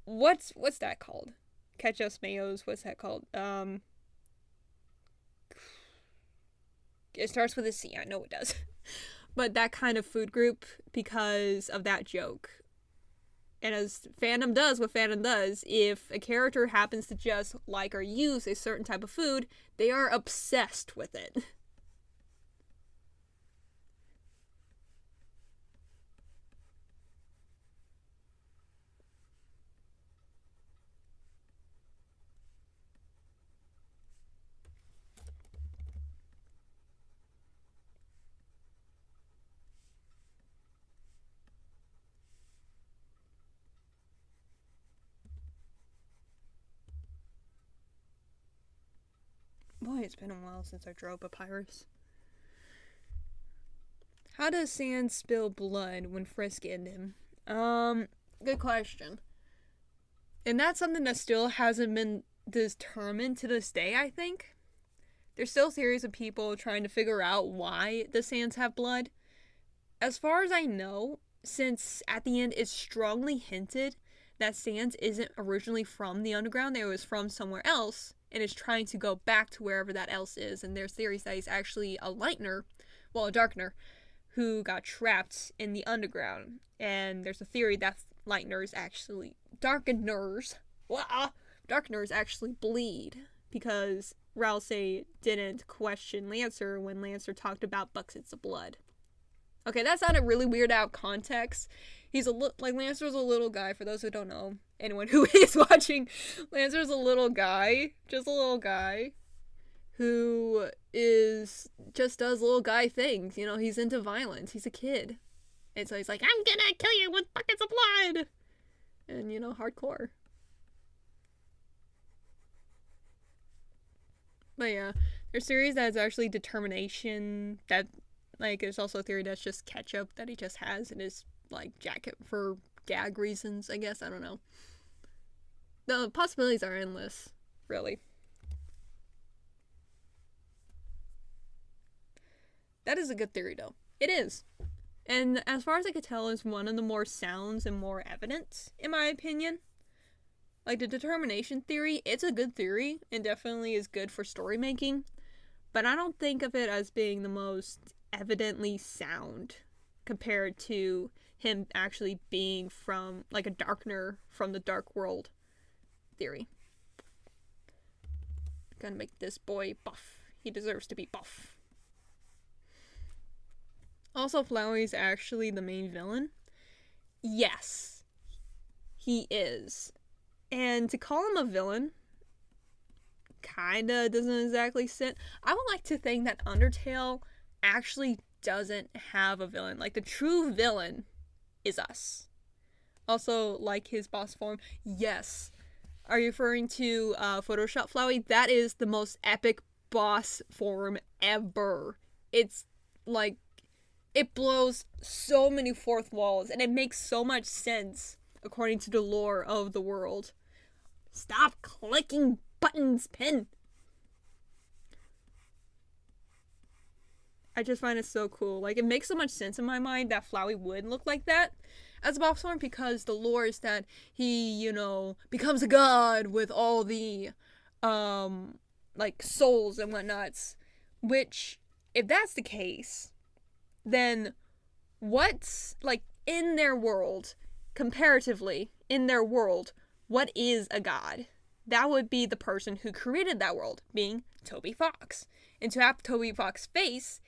what's that called? Ketchups, mayos, what's that called? It starts with a C, I know it does. But that kind of food group because of that joke. And as fandom does what fandom does, if a character happens to just like or use a certain type of food, they are obsessed with it. Boy, it's been a while since I drove Papyrus. How does Sans spill blood when Frisk in him? Good question. And that's something that still hasn't been determined to this day, I think. There's still theories of people trying to figure out why the Sans have blood. As far as I know, since at the end it's strongly hinted that Sans isn't originally from the underground, that it was from somewhere else, and is trying to go back to wherever that else is, and there's theories that he's actually a lightener, well, a darkener, who got trapped in the underground. And there's a theory that lighteners actually, darkeners actually bleed, because Rousey didn't question Lancer when Lancer talked about buckets of blood. Okay, that sounded really weird out of context. He's Lancer's a little guy, for those who don't know. Anyone who is watching, Lancer's a little guy, just a little guy, who just does little guy things. You know, he's into violence. He's a kid. And so he's like, I'm gonna kill you with buckets of blood! And, you know, hardcore. But yeah, there's theories that it's actually determination, that, like, there's also a theory that's just ketchup that he just has in his, like, jacket for gag reasons, I guess. I don't know. The possibilities are endless, really. That is a good theory, though. It is. And as far as I could tell, is one of the more sounds and more evidence, in my opinion. Like, the determination theory, it's a good theory, and definitely is good for story making, but I don't think of it as being the most evidently sound compared to him actually being from, like, a darkener from the Dark World theory. Gotta make this boy buff. He deserves to be buff. Also, Flowey's actually the main villain. Yes, he is. And to call him a villain kinda doesn't exactly sit. I would like to think that Undertale actually doesn't have a villain. Like, the true villain is us. Also, like his boss form, yes. Are you referring to Photoshop Flowey? That is the most epic boss form ever. It's like, it blows so many fourth walls, and it makes so much sense according to the lore of the world. Stop clicking buttons, Pin! I just find it so cool. Like, it makes so much sense in my mind that Flowey would look like that as a Bulbasaur, because the lore is that he, you know, becomes a god with all the, like, souls and whatnots. Which, if that's the case, then what's, like, in their world, comparatively, in their world, what is a god? That would be the person who created that world, being Toby Fox. And to have Toby Fox's face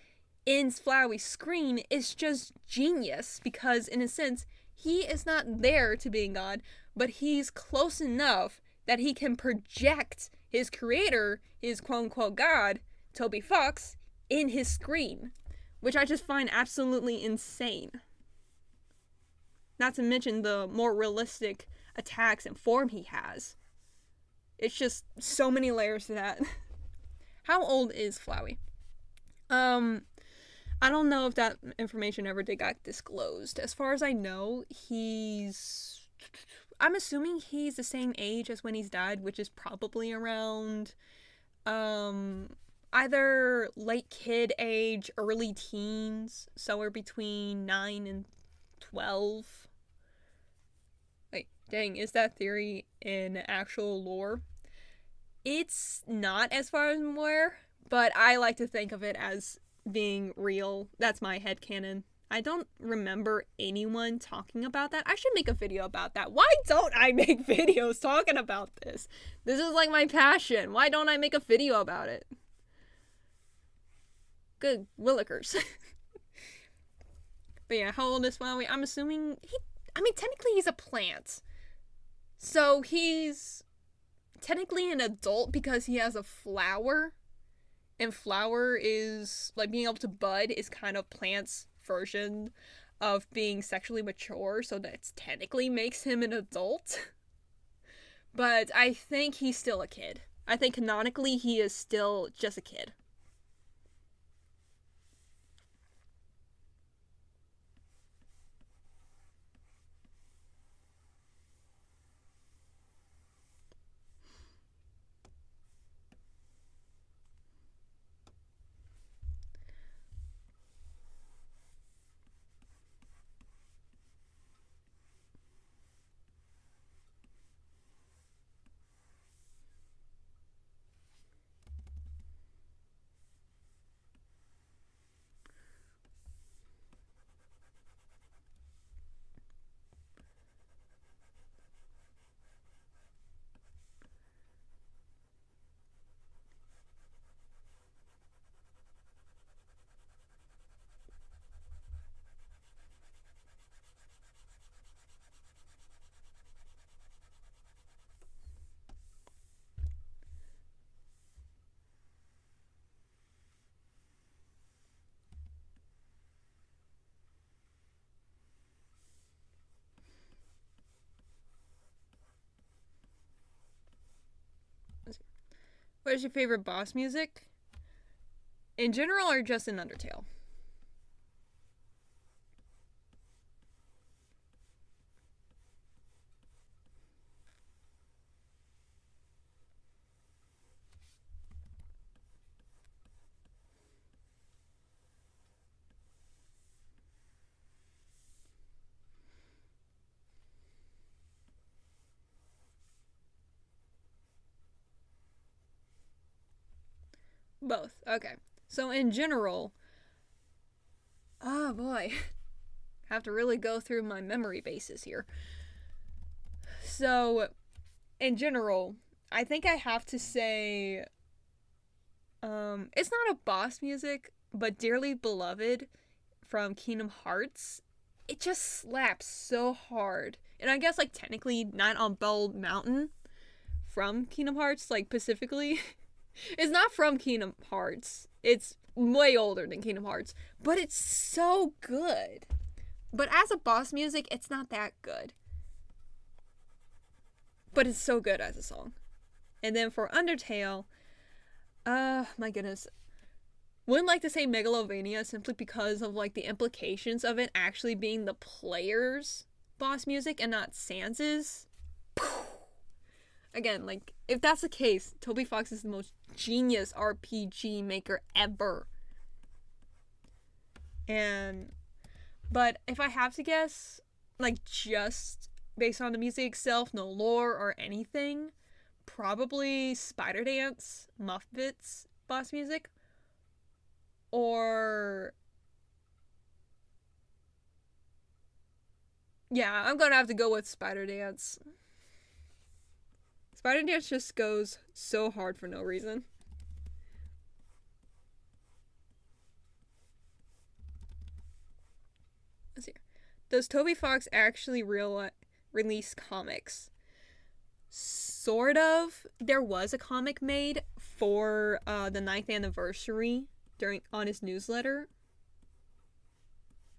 in Flowey's screen is just genius, because in a sense, he is not there to being God, but he's close enough that he can project his creator, his quote-unquote God, Toby Fox, in his screen, which I just find absolutely insane. Not to mention the more realistic attacks and form he has. It's just so many layers to that. How old is Flowey? I don't know if that information ever did got disclosed. As far as I know, I'm assuming he's the same age as when he's died, which is probably around, either late kid age, early teens, somewhere between 9 and 12. Wait, dang, is that theory in actual lore? It's not, as far as I'm aware, but I like to think of it as being real. That's my headcanon. I don't remember anyone talking about that. I should make a video about that. Why don't I make videos talking about this? This is like my passion. Why don't I make a video about it? Good willikers. But yeah, how old is Flowey? I'm assuming technically he's a plant. So he's technically an adult because he has a flower. And flower is, like, being able to bud is kind of plant's version of being sexually mature, so that technically makes him an adult. But I think he's still a kid. I think canonically he is still just a kid. What is your favorite boss music? In general or just in Undertale? Both. Okay. So in general, oh boy, have to really go through my memory bases here. So in general, I think I have to say, it's not a boss music, but Dearly Beloved from Kingdom Hearts. It just slaps so hard. And I guess, like, technically Night on Bell Mountain from Kingdom Hearts, like, specifically, it's not from Kingdom Hearts. It's way older than Kingdom Hearts, but it's so good. But as a boss music, it's not that good. But it's so good as a song. And then for Undertale, my goodness. Wouldn't like to say Megalovania simply because of, like, the implications of it actually being the players boss music and not Sans's. Again, like, if that's the case, Toby Fox is the most genius RPG maker ever. But if I have to guess, like, just based on the music itself, no lore or anything, probably Spider Dance, Muffet's boss music, or... yeah, I'm gonna have to go with Spider Dance. Spider Dance just goes so hard for no reason. Let's see. Does Toby Fox actually release comics? Sort of. There was a comic made for the 9th anniversary on his newsletter.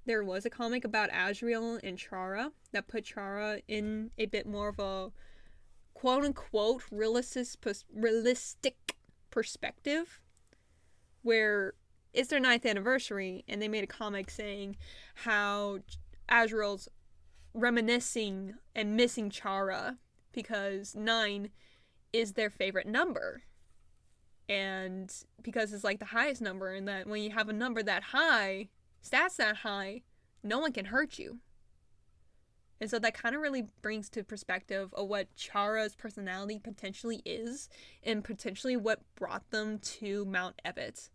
There was a comic about Azrael and Chara that put Chara in a bit more of a quote-unquote realistic perspective, where it's their 9th anniversary and they made a comic saying how Azrael's reminiscing and missing Chara because 9 is their favorite number, and because it's like the highest number, and that when you have a number that high, stats that high, no one can hurt you. And so that kind of really brings to perspective of what Chara's personality potentially is, and potentially what brought them to Mount Ebott.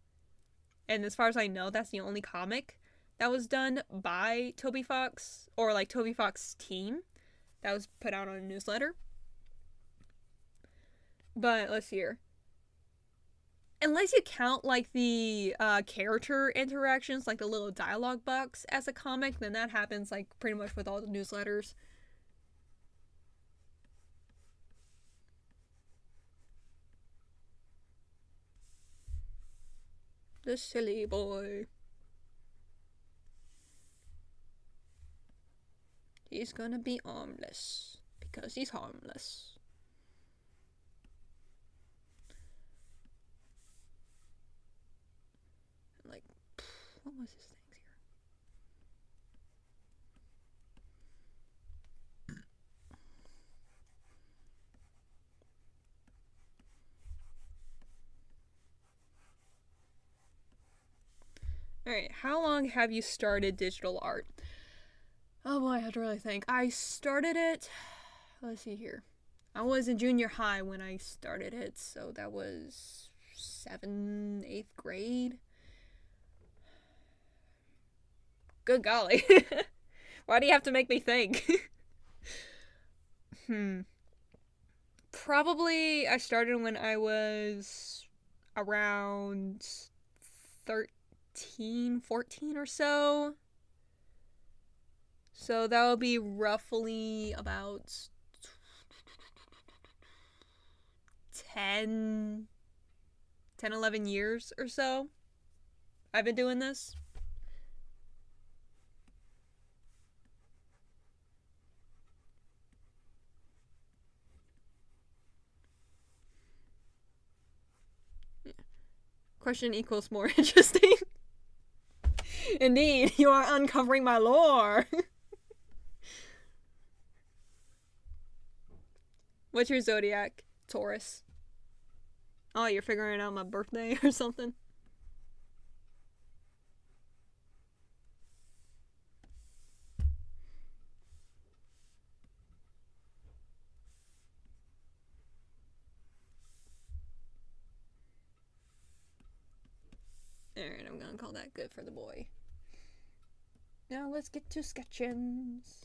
And as far as I know, that's the only comic that was done by Toby Fox, or like Toby Fox's team, that was put out on a newsletter. But let's see here. Unless you count like the character interactions, like the little dialogue box as a comic, then that happens like pretty much with all the newsletters. The silly boy. He's gonna be armless because he's harmless. Like, what was his thing here? Alright, how long have you started digital art? Oh boy, I have to really think. I started it, let's see here. I was in junior high when I started it, so that was 8th grade. Good golly. Why do you have to make me think? Probably I started when I was around 13, 14 or so. So that would be roughly about 10, 11 years or so I've been doing this. Question equals more interesting. Indeed, you are uncovering my lore. What's your zodiac? Taurus. Oh, you're figuring out my birthday or something? Alright, I'm gonna call that good for the boy. Now let's get to sketchins.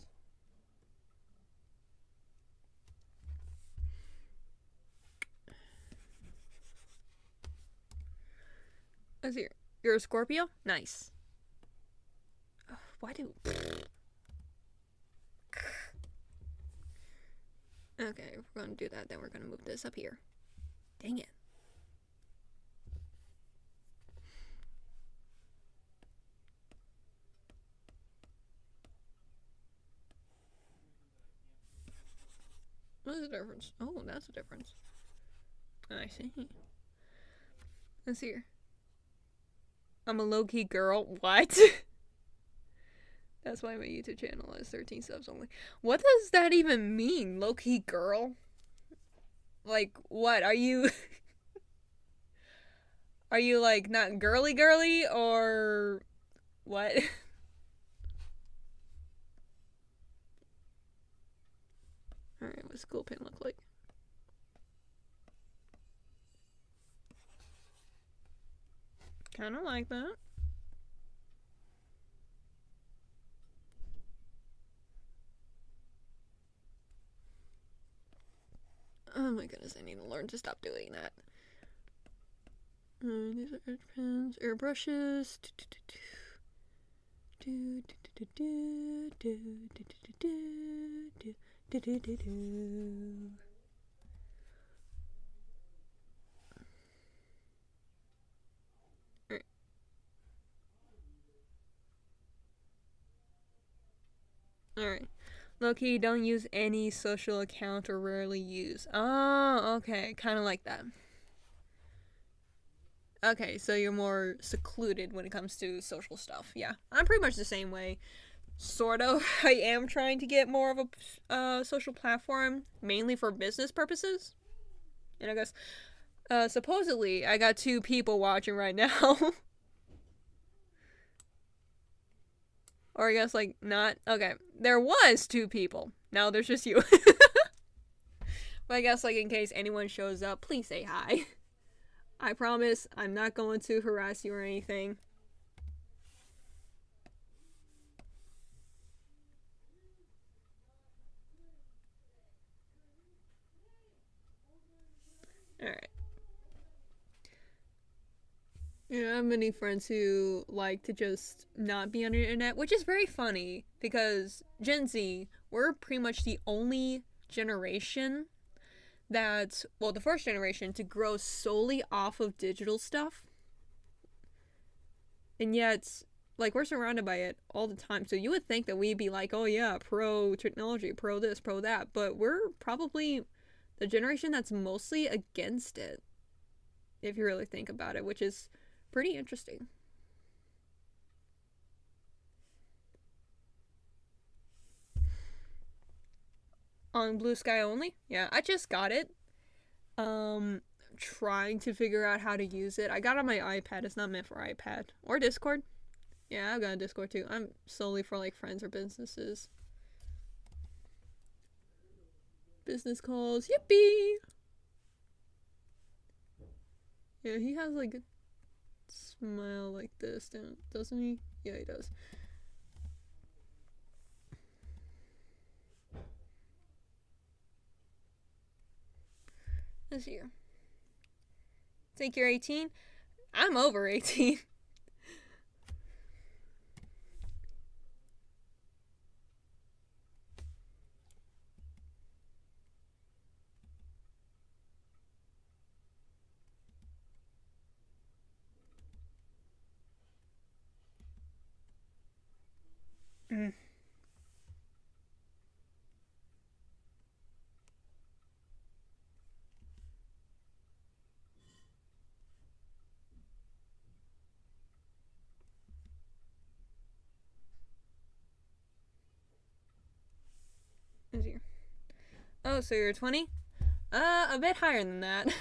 Let's see. You're a Scorpio? Nice. Why do... Okay, if we're gonna do that, then we're gonna move this up here. Dang it. What is the difference? Oh, that's a difference. I see. Let's see here. I'm a low-key girl. What? That's why my YouTube channel has 13 subs only. What does that even mean? Low-key girl? Like, what? Are you... Are you, like, not girly girly, or... What? Alright, what's school pin look like? Kinda like that. Oh my goodness, I need to learn to stop doing that. These are edge pens, airbrushes. Alright. Alright. Low-key, don't use any social account or rarely use. Oh, okay. Kind of like that. Okay, so you're more secluded when it comes to social stuff. Yeah, I'm pretty much the same way. Sort of. I am trying to get more of a social platform, mainly for business purposes. And I guess, supposedly, I got 2 people watching right now. Or I guess, like, not. Okay, there was 2 people. Now there's just you. But I guess, like, in case anyone shows up, please say hi. I promise I'm not going to harass you or anything. Alright. Yeah, I have many friends who like to just not be on the internet, which is very funny because Gen Z, we're pretty much the only generation that's, well, the first generation to grow solely off of digital stuff. And yet, like, we're surrounded by it all the time. So you would think that we'd be like, oh yeah, pro technology, pro this, pro that. But we're probably the generation that's mostly against it, if you really think about it, which is pretty interesting. On Blue Sky only? Yeah, I just got it. Trying to figure out how to use it. I got it on my iPad. It's not meant for iPad. Or Discord. Yeah, I've got a Discord too. I'm solely for like friends or businesses. Business calls. Yippee! Yeah, he has like a smile like this, doesn't he? Yeah, he does. This year. Think you're 18? I'm over 18. Mm. This year. Oh, so you're 20? A bit higher than that.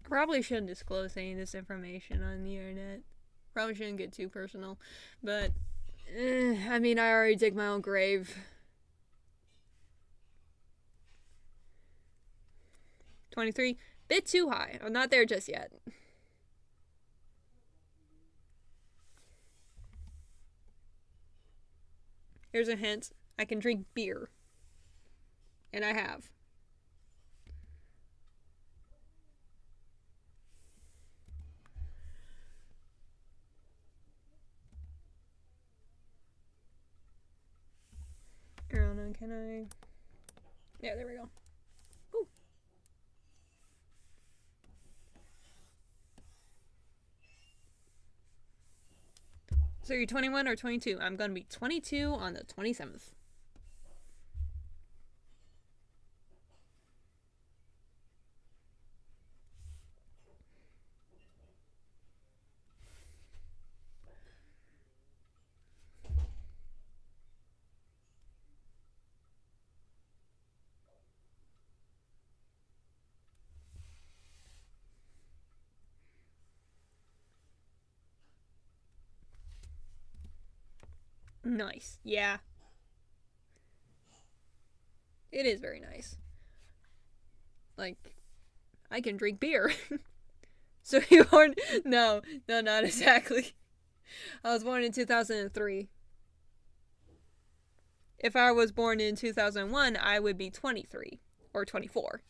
Probably shouldn't disclose any of this information on the internet. Probably shouldn't get too personal. But, I mean, I already dig my own grave. 23? Bit too high. I'm not there just yet. Here's a hint. I can drink beer. And I have. I don't know, can I? Yeah, there we go. Ooh. So you're 21 or 22? I'm gonna be 22 on the 27th. Nice. Yeah. It is very nice. Like, I can drink beer. So you born? No, no, not exactly. I was born in 2003. If I was born in 2001, I would be 23 or 24.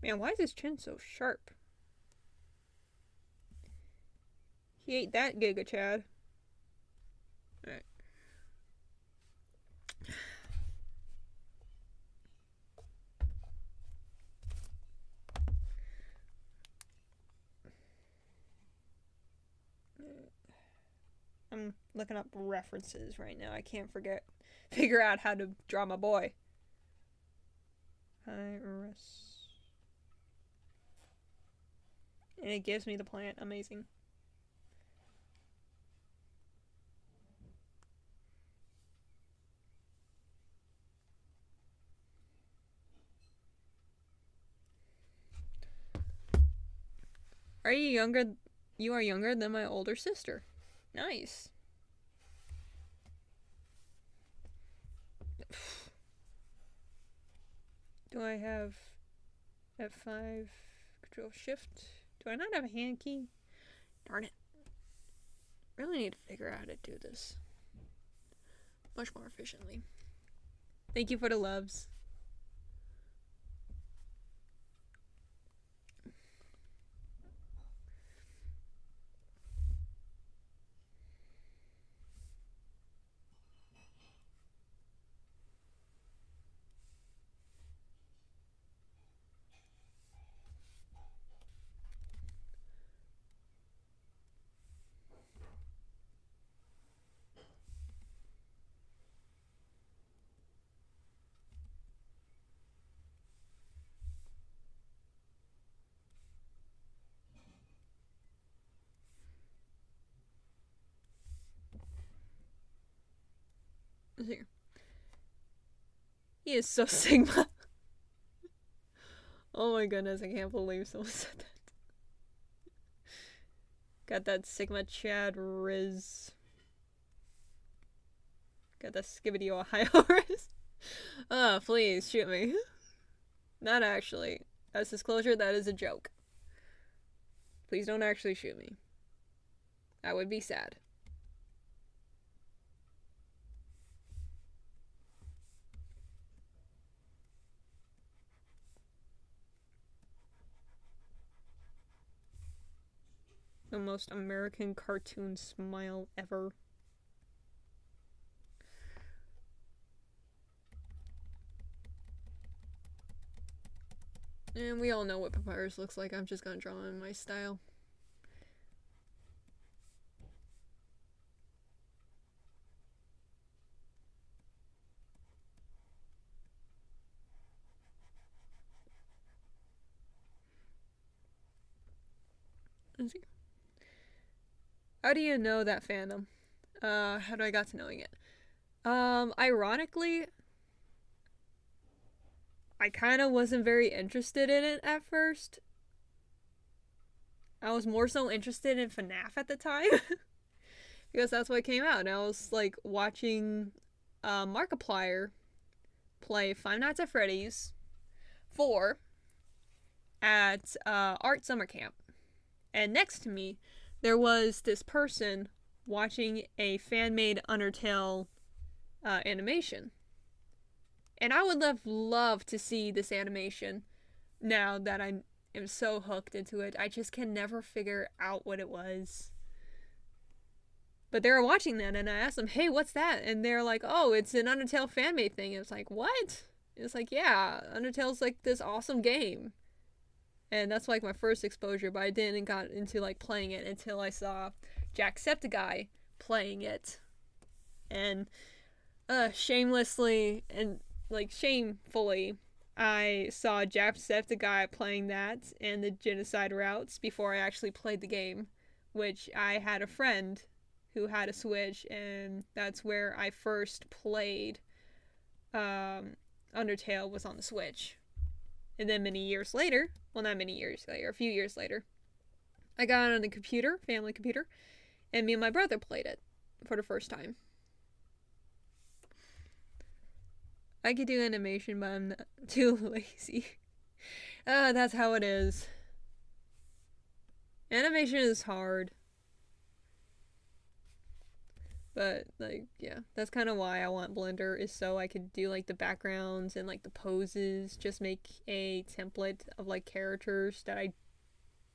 Man, why is his chin so sharp? He ate that Giga Chad. Alright. I'm looking up references right now. I can't figure out how to draw my boy. Iris. And it gives me the plant. Amazing. Are you younger? You are younger than my older sister. Nice. Do I have F5 Control Shift? Do I not have a hand key? Darn it. Really need to figure out how to do this much more efficiently. Thank you for the loves. Here. He is so Sigma. Oh my goodness, I can't believe someone said that. Got that Sigma Chad Riz. Got that Skibbity Ohio Riz. Oh, please shoot me. Not actually. As disclosure, that is a joke. Please don't actually shoot me. I would be sad. The most American cartoon smile ever. And we all know what Papyrus looks like. I'm just gonna draw him in my style. Let's see. How do you know that fandom? How do I got to knowing it? Ironically, I kind of wasn't very interested in it at first. I was more so interested in FNAF at the time. Because that's what came out. And I was like watching Markiplier play Five Nights at Freddy's 4 at Art Summer Camp. And next to me, there was this person watching a fan-made Undertale animation. And I would have loved to see this animation now that I am so hooked into it. I just can never figure out what it was. But they were watching that, and I asked them, hey, what's that? And they're like, oh, it's an Undertale fan-made thing. And it's like, what? It's like, yeah, Undertale's like this awesome game. And that's like my first exposure, but I didn't got into like playing it until I saw Jacksepticeye playing it. And shamelessly and like shamefully, I saw Jacksepticeye playing that and the genocide routes before I actually played the game, which I had a friend who had a Switch, and that's where I first played Undertale was on the Switch. And then many years later, well, not many years later, a few years later, I got on the computer, family computer, and me and my brother played it for the first time. I could do animation, but I'm not, too lazy. That's how it is. Animation is hard. But, like, yeah, that's kind of why I want Blender, is so I could do, like, the backgrounds and, like, the poses. Just make a template of, like, characters that I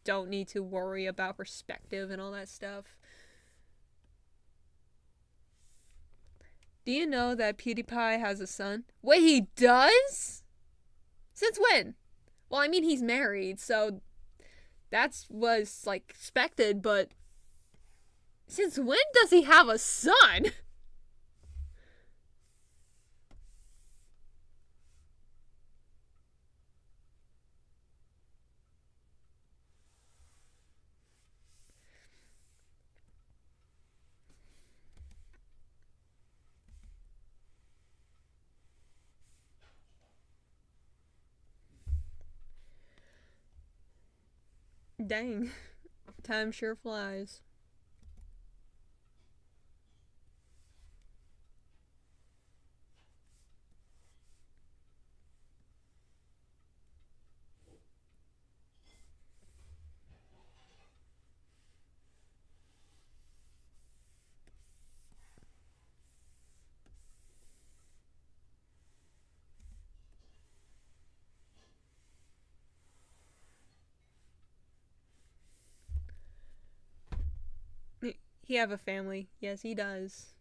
don't need to worry about perspective and all that stuff. Do you know that PewDiePie has a son? Wait, he does? Since when? Well, I mean, he's married, so that was, like, expected, but since when does he have a son? Dang. Time sure flies. He have a family. Yes, he does.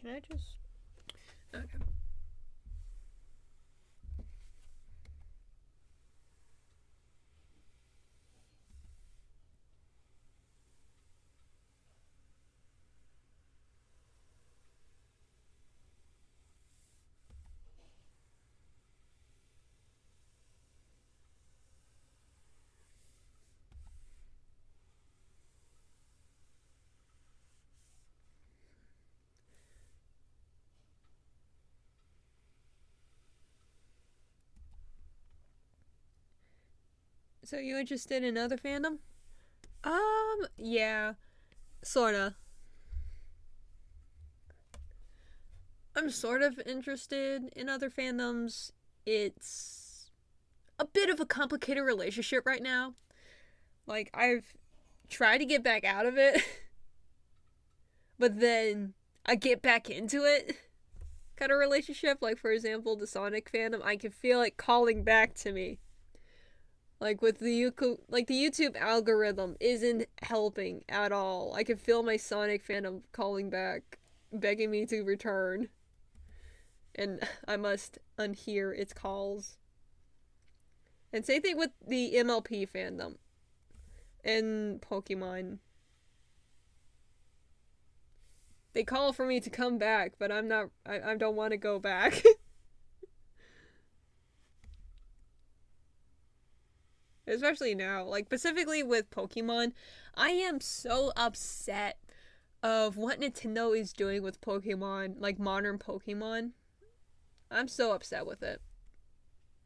Can I just... Okay. So you interested in other fandom? Yeah. Sorta. I'm sort of interested in other fandoms. It's a bit of a complicated relationship right now. Like, I've tried to get back out of it, but then I get back into it kind of relationship. Like, for example, the Sonic fandom, I can feel it calling back to me. Like, with the YouTube algorithm isn't helping at all. I can feel my Sonic fandom calling back, begging me to return. And I must unhear its calls. And same thing with the MLP fandom and Pokemon. They call for me to come back, but I'm not. I don't want to go back. Especially now, like specifically with Pokemon, I am so upset of what Nintendo is doing with Pokemon, like modern Pokemon. I'm so upset with it.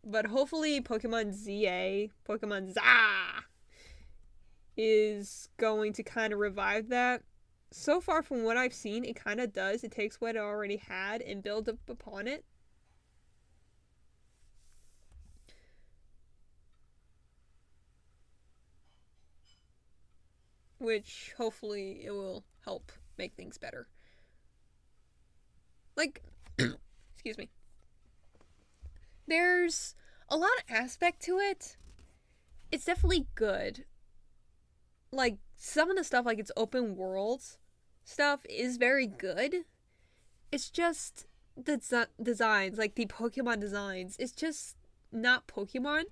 But hopefully Pokemon ZA, Pokemon ZA, is going to kind of revive that. So far from what I've seen, it kind of does. It takes what it already had and builds up upon it. Which hopefully it will help make things better. Like, excuse me. There's a lot of aspect to it. It's definitely good. Like, some of the stuff, like its open world stuff, is very good. It's just the designs, like the Pokemon designs. It's just not Pokemon.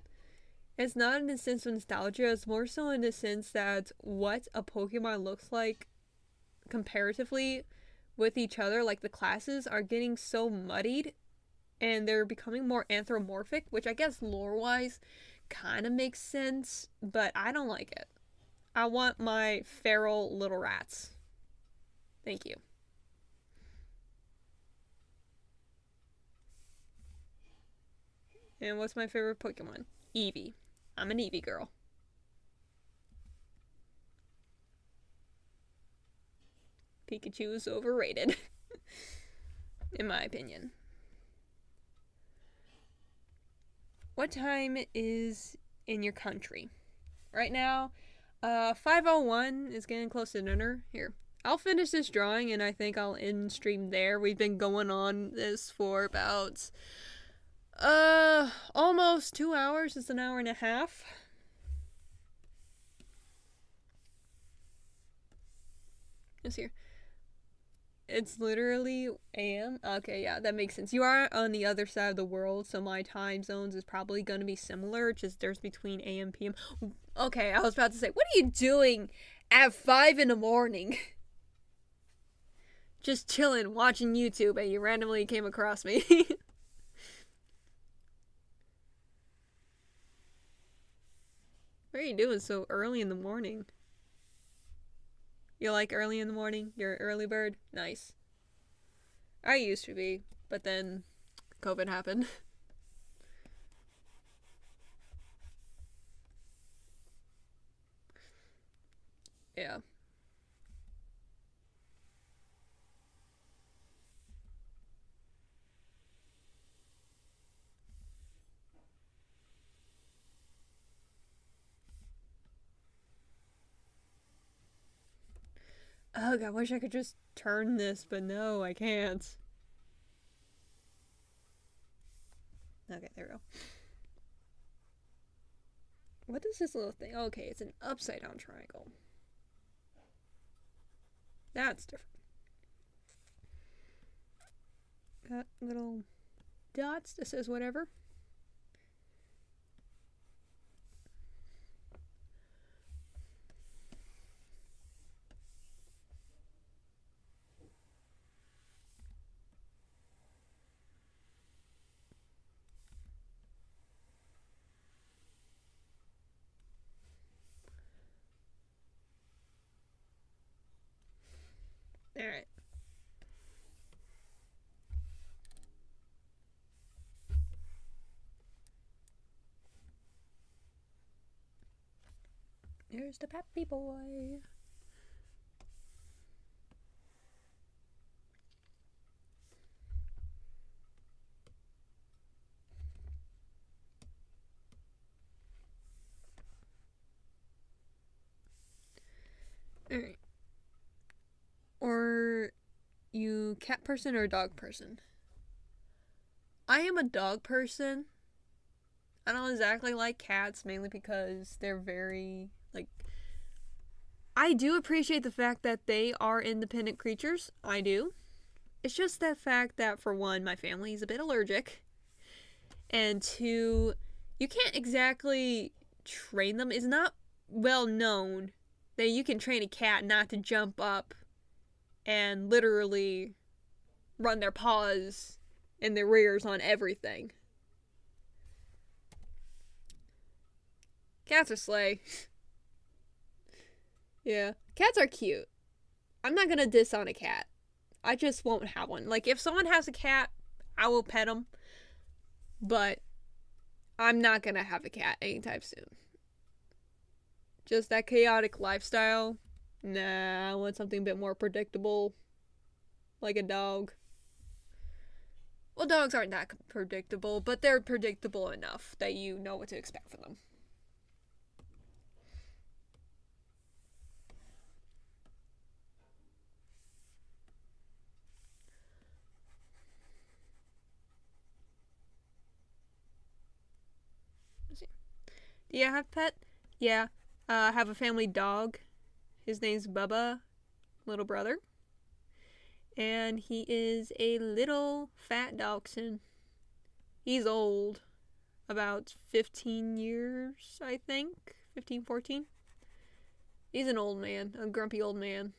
It's not in the sense of nostalgia. It's more so in the sense that what a Pokemon looks like comparatively with each other, like the classes are getting so muddied and they're becoming more anthropomorphic, which I guess lore-wise kind of makes sense, but I don't like it. I want my feral little rats. Thank you. And what's my favorite Pokemon? Eevee. I'm an Eevee girl. Pikachu is overrated, in my opinion. What time is in your country? Right now, 5:01 is getting close to dinner. Here, I'll finish this drawing and I think I'll end stream there. We've been going on this for about almost 2 hours. It's an hour and a half. It's here. It's literally AM. Okay, yeah, that makes sense. You are on the other side of the world, so my time zones is probably going to be similar. Just there's between AM PM. Okay, I was about to say, what are you doing at 5 in the morning? Just chilling, watching YouTube, and you randomly came across me. What are you doing so early in the morning? You like early in the morning? You're an early bird? Nice. I used to be, but then COVID happened. Yeah. Ugh, I wish I could just turn this, but no, I can't. Okay, there we go. What is this little thing? Okay, it's an upside down triangle. That's different. Got little dots that says whatever. Alright. There's the Pappy Boy. Alright. Or you cat person or dog person? I am a dog person. I don't exactly like cats, mainly because they're very, like, I do appreciate the fact that they are independent creatures. I do. It's just that fact that, for one, my family is a bit allergic. And two, you can't exactly train them. It's not well known that you can train a cat not to jump up and literally run their paws and their rears on everything. Cats are slay. Yeah. Cats are cute. I'm not gonna diss on a cat. I just won't have one. Like, if someone has a cat, I will pet them. But I'm not gonna have a cat anytime soon. Just that chaotic lifestyle. Nah, I want something a bit more predictable. Like a dog. Well, dogs aren't that predictable, but they're predictable enough that you know what to expect from them. Do you have a pet? Yeah. I have a family dog. His name's Bubba, little brother. And he is a little fat dachshund. He's old. About 15 years, I think. 15, 14. He's an old man. A grumpy old man.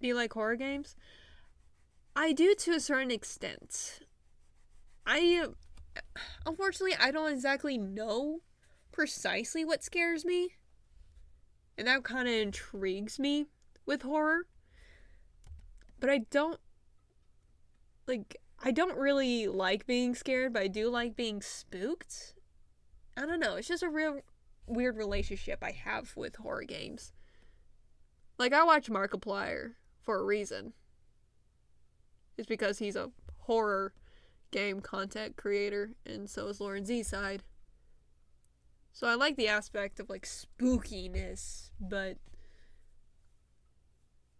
Do you like horror games? I do to a certain extent. I unfortunately I don't exactly know precisely what scares me. And that kind of intrigues me with horror. But I don't really like being scared, but I do like being spooked. I don't know, it's just a real weird relationship I have with horror games. Like, I watch Markiplier for a reason. It's because he's a horror game content creator, and so is Lauren Z-Side. So I like the aspect of, like, spookiness, but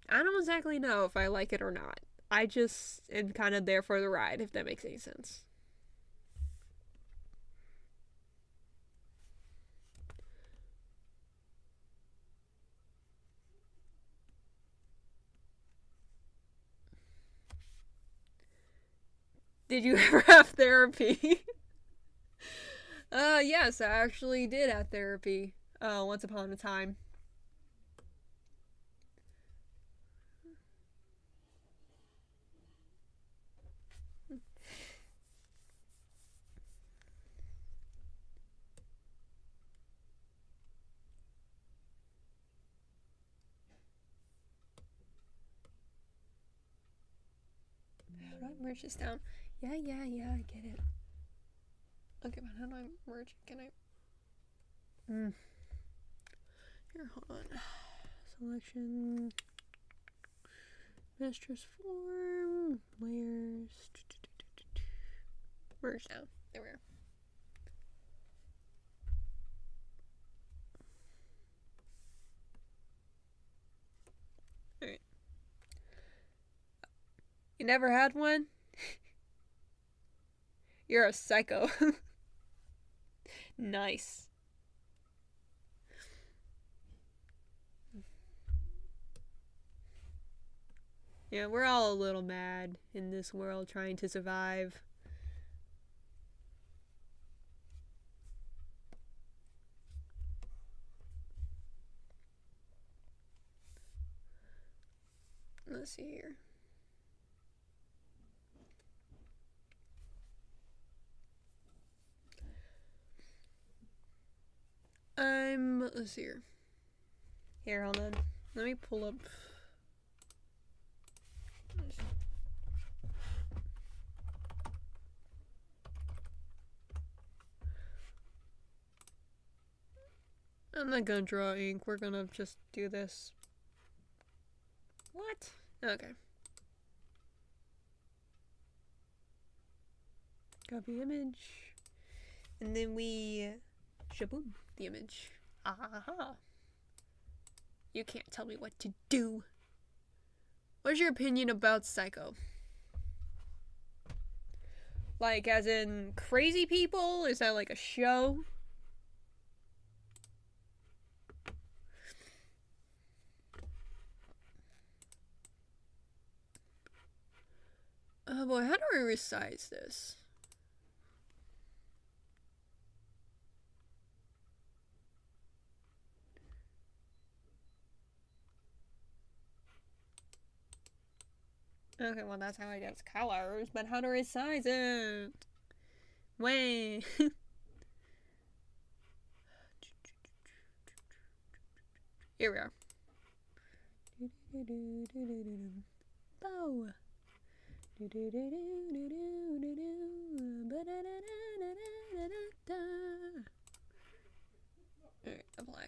I don't exactly know if I like it or not. I just am kind of there for the ride, if that makes any sense. Did you ever have therapy? Yes, I actually did have therapy. Once upon a time. How do I merge this down? Yeah, I get it. Okay, but how do I merge? Can I? Here, hold on. Selection. Mistress form. Layers. Merge down. There we are. Alright. You never had one? You're a psycho. Nice. Yeah, we're all a little mad in this world trying to survive. Let's see here. Let's see here. Here, hold on. Let me pull up. I'm not gonna draw ink. We're gonna just do this. What? Okay. Copy image. And then we shaboom the image. Aha. You can't tell me what to do. What's your opinion about Psycho? Like, as in crazy people? Is that like a show? Oh boy, how do I resize this? Okay, well that's how I get colors, but how do I resize it? Way. Here we are. Bow. Alright, apply.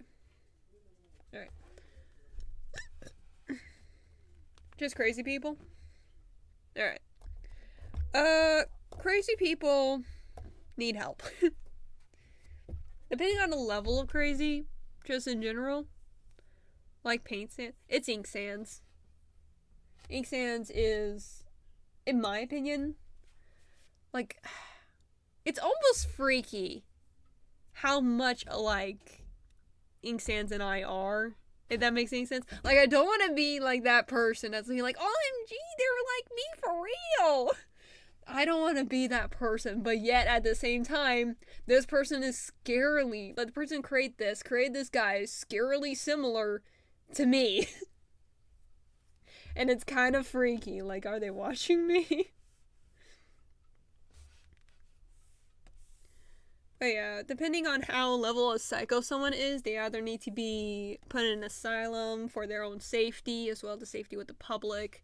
Alright. Just crazy people? Alright. Crazy people need help. Depending on the level of crazy, just in general. Like paint sand. It's ink sands. Ink sands is, in my opinion, like, it's almost freaky how much alike ink sands and I are. If that makes any sense. Like, I don't want to be like that person that's like, OMG, they're like me for real. I don't want to be that person, but yet at the same time, this person is scarily, like the person created this guy is scarily similar to me. And it's kind of freaky. Like, are they watching me? But yeah, depending on how level of psycho someone is, they either need to be put in an asylum for their own safety, as well as the safety with the public,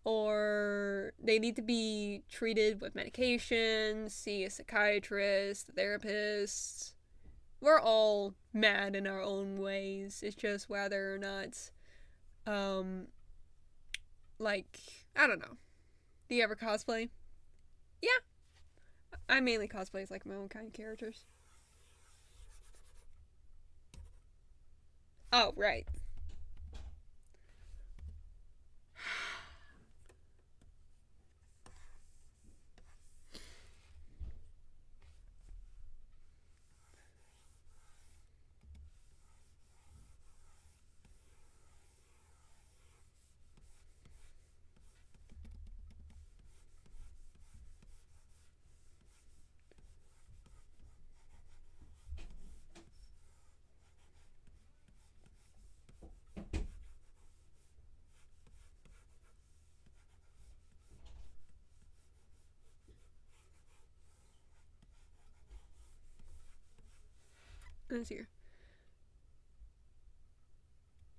or they need to be treated with medication, see a psychiatrist, a therapist. We're all mad in our own ways. It's just whether or not, um, like, I don't know. Do you ever cosplay? Yeah, I mainly cosplay as like my own kind of characters. Oh, right. Let's see.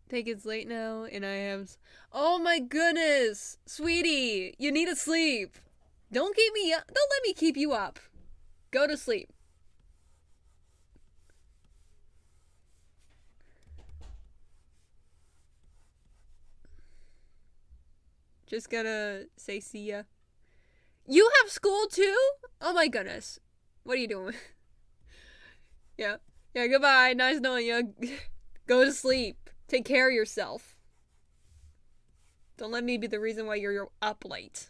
Think it's late now, and I have. Oh my goodness, sweetie, you need to sleep. Don't keep me up. Don't let me keep you up. Go to sleep. Just gonna say see ya. You have school too? Oh my goodness. What are you doing? Yeah. Yeah, goodbye. Nice knowing you. Go to sleep. Take care of yourself. Don't let me be the reason why you're up late.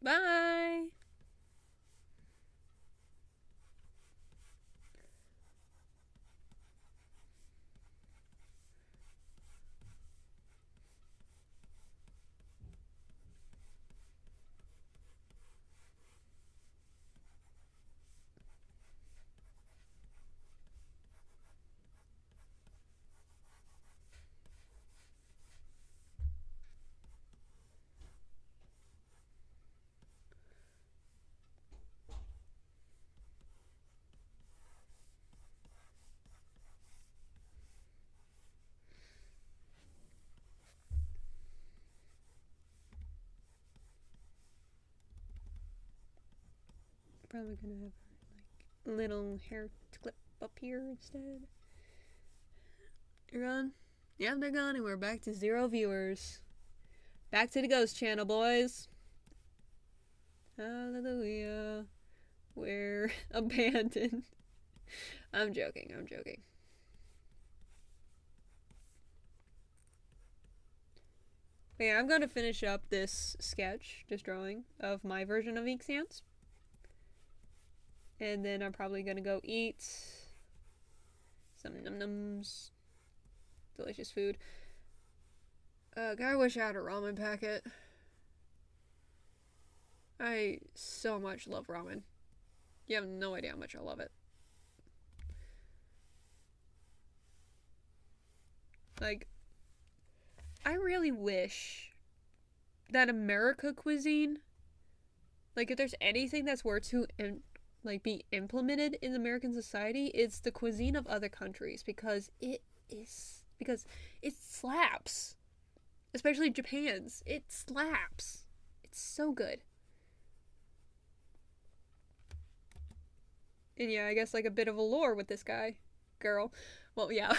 Bye. Probably gonna have like little hair clip up here instead. You're gone? Yeah, they're gone, and we're back to 0 viewers. Back to the ghost channel, boys. Hallelujah. We're abandoned. I'm joking. But yeah, I'm gonna finish up this sketch, this drawing of my version of Ink Sans. And then I'm probably gonna go eat some num-nums. Delicious food. I wish I had a ramen packet. I so much love ramen. You have no idea how much I love it. Like, I really wish that America cuisine, like, if there's anything that's worth to be implemented in American society, it's the cuisine of other countries because it slaps. Especially Japan's. It slaps. It's so good. And yeah, I guess like a bit of a lore with this girl. Well, yeah.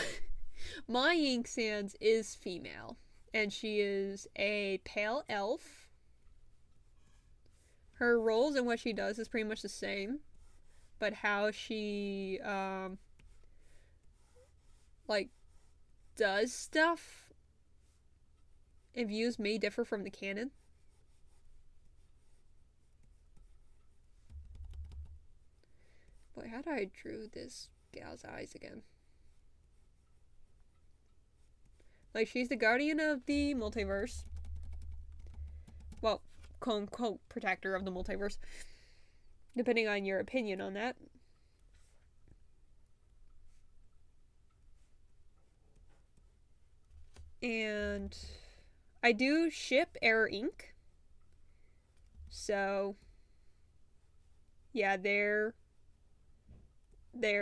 My Ink Sans is female, and she is a pale elf. Her roles and what she does is pretty much the same, but how she like does stuff and views may differ from the canon. Boy, how did I drew this gal's eyes again? Like, she's the guardian of the multiverse. Well, quote unquote, protector of the multiverse. Depending on your opinion on that. And I do ship Error Inc. So, yeah, they're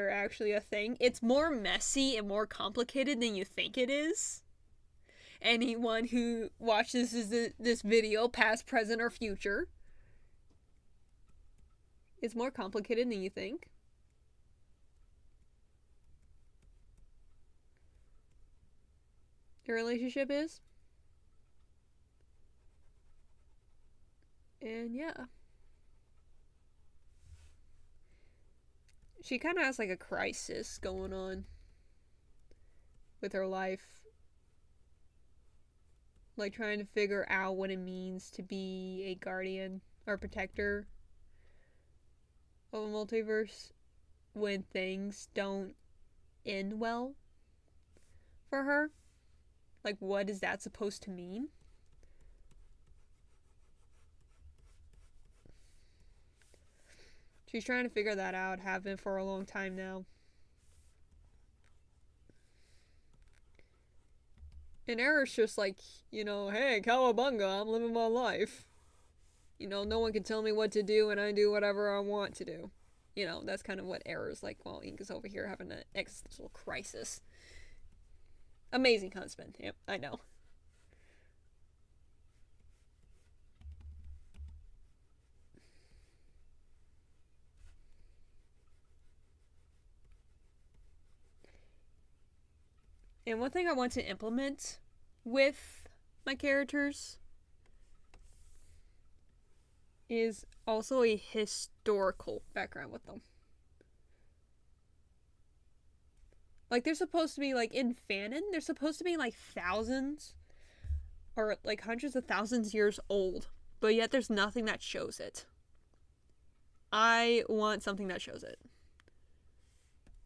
actually a thing. It's more messy and more complicated than you think it is. Anyone who watches this video, past, present, or future, it's more complicated than you think. Your relationship is. And yeah. She kind of has like a crisis going on with her life. Like trying to figure out what it means to be a guardian or protector of a multiverse when things don't end well for her. Like, what is that supposed to mean? She's trying to figure that out, have been for a long time now. And Error's just like, you know, hey, cowabunga, I'm living my life. You know, no one can tell me what to do, and I do whatever I want to do. You know, that's kind of what Error's like, while Ink is over here having an existential crisis. Amazing husband. Yep, I know. And one thing I want to implement with my characters is also a historical background with them. Like, they're supposed to be, like, in fanon, they're supposed to be, like, thousands or, like, hundreds of thousands years old, but yet there's nothing that shows it. I want something that shows it.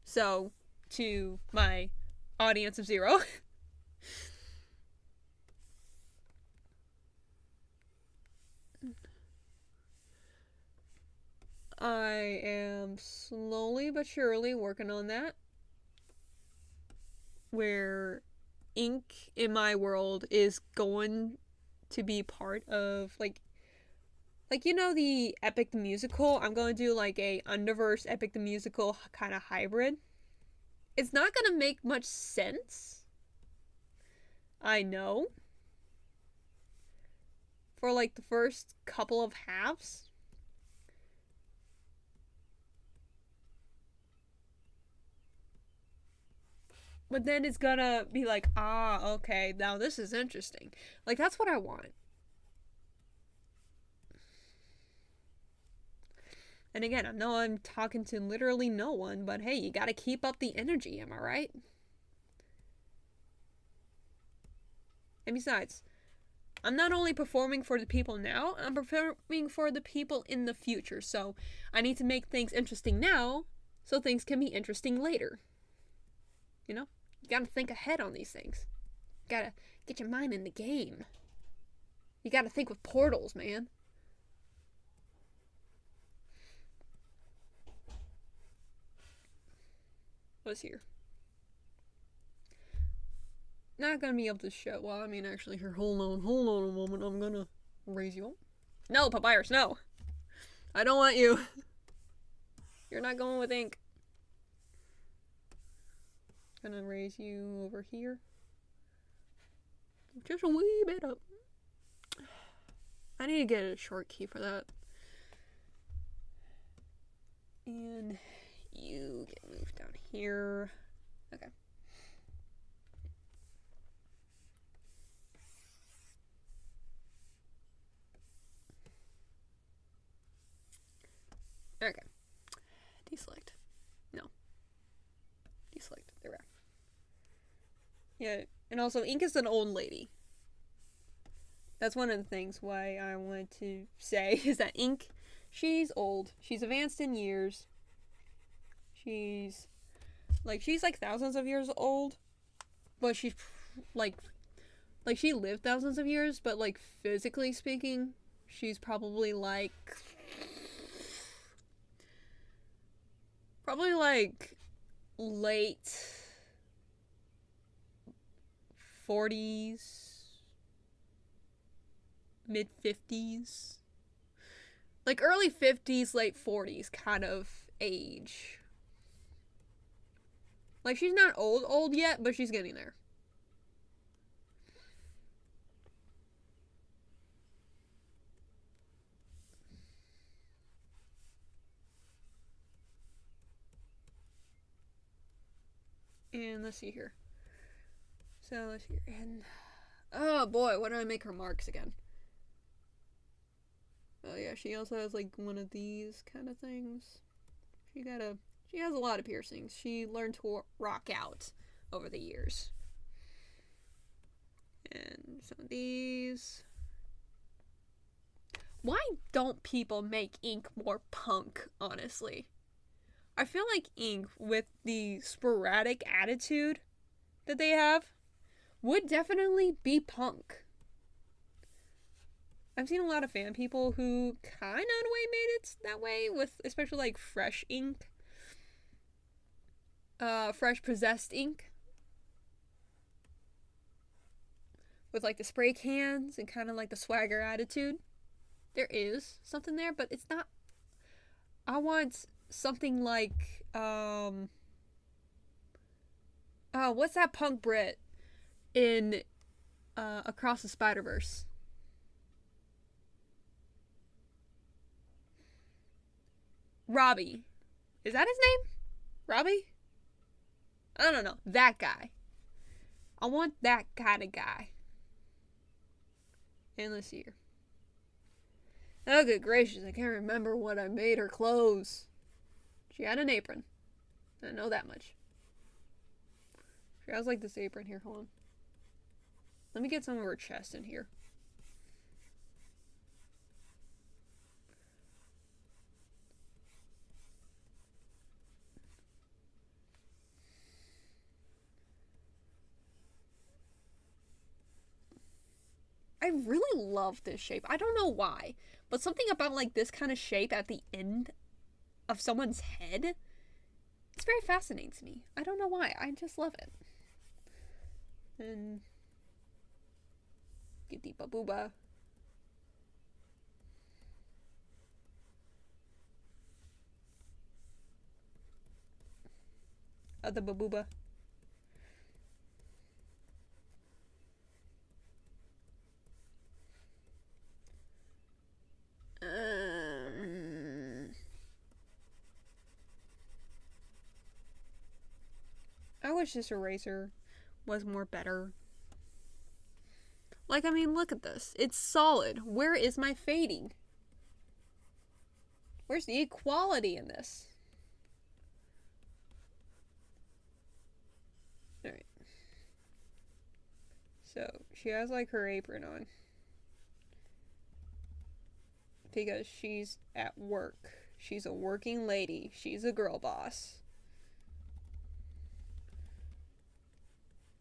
So, to my audience of 0, I am slowly but surely working on that, where Ink in my world is going to be part of like you know the Epic the Musical. I'm going to do like a Underverse Epic the Musical kind of hybrid. It's not going to make much sense, I know, for like the first couple of halves. But then it's gonna be like, ah, okay, now this is interesting. Like, that's what I want. And again, I know I'm talking to literally no one, but hey, you gotta keep up the energy, am I right? And besides, I'm not only performing for the people now, I'm performing for the people in the future. So I need to make things interesting now so things can be interesting later. You know? You gotta think ahead on these things. You gotta get your mind in the game. You gotta think with portals, man. What's here? Not gonna be able to show. Well, I mean, actually, here, hold on a moment. I'm gonna raise you up. No, Papyrus, no. I don't want you. You're not going with Ink. Gonna raise you over here. Just a wee bit up. I need to get a short key for that. And you get moved down here. Okay. Okay. Deselect. No. Deselect. There we are. Yeah, and also Ink is an old lady. That's one of the things why I wanted to say is that Ink, she's old. She's advanced in years. She's like thousands of years old, but she's like she lived thousands of years, but like physically speaking, she's probably like late 40s, mid 50s. Like early 50s, late 40s kind of age. Like she's not old yet, but she's getting there. And let's see here. So let's see here. And oh boy, what did I make her marks again? Oh yeah, she also has like one of these kind of things. She has a lot of piercings. She learned to rock out over the years. And some of these. Why don't people make Ink more punk, honestly? I feel like Ink, with the sporadic attitude that they have, would definitely be punk. I've seen a lot of fan people who kind of in a way made it that way, with especially like fresh Ink. Fresh possessed Ink. With like the spray cans and kind of like the swagger attitude. There is something there, but it's not. I want something like what's that punk Brit in Across the Spider-Verse? Robbie. Is that his name? Robbie? I don't know. That guy. I want that kind of guy. And let's see here. Oh, good gracious. I can't remember what I made her clothes. She had an apron. I know that much. She has like this apron here. Hold on. Let me get some of her chest in here. I really love this shape. I don't know why, but something about like this kind of shape at the end of someone's head, it's very fascinating to me. I don't know why. I just love it. And get the babooba. The babooba. I wish this eraser was more better. Like, I mean, look at this. It's solid. Where is my fading? Where's the equality in this? Alright. So, she has, like, her apron on. Because she's at work. She's a working lady. She's a girl boss.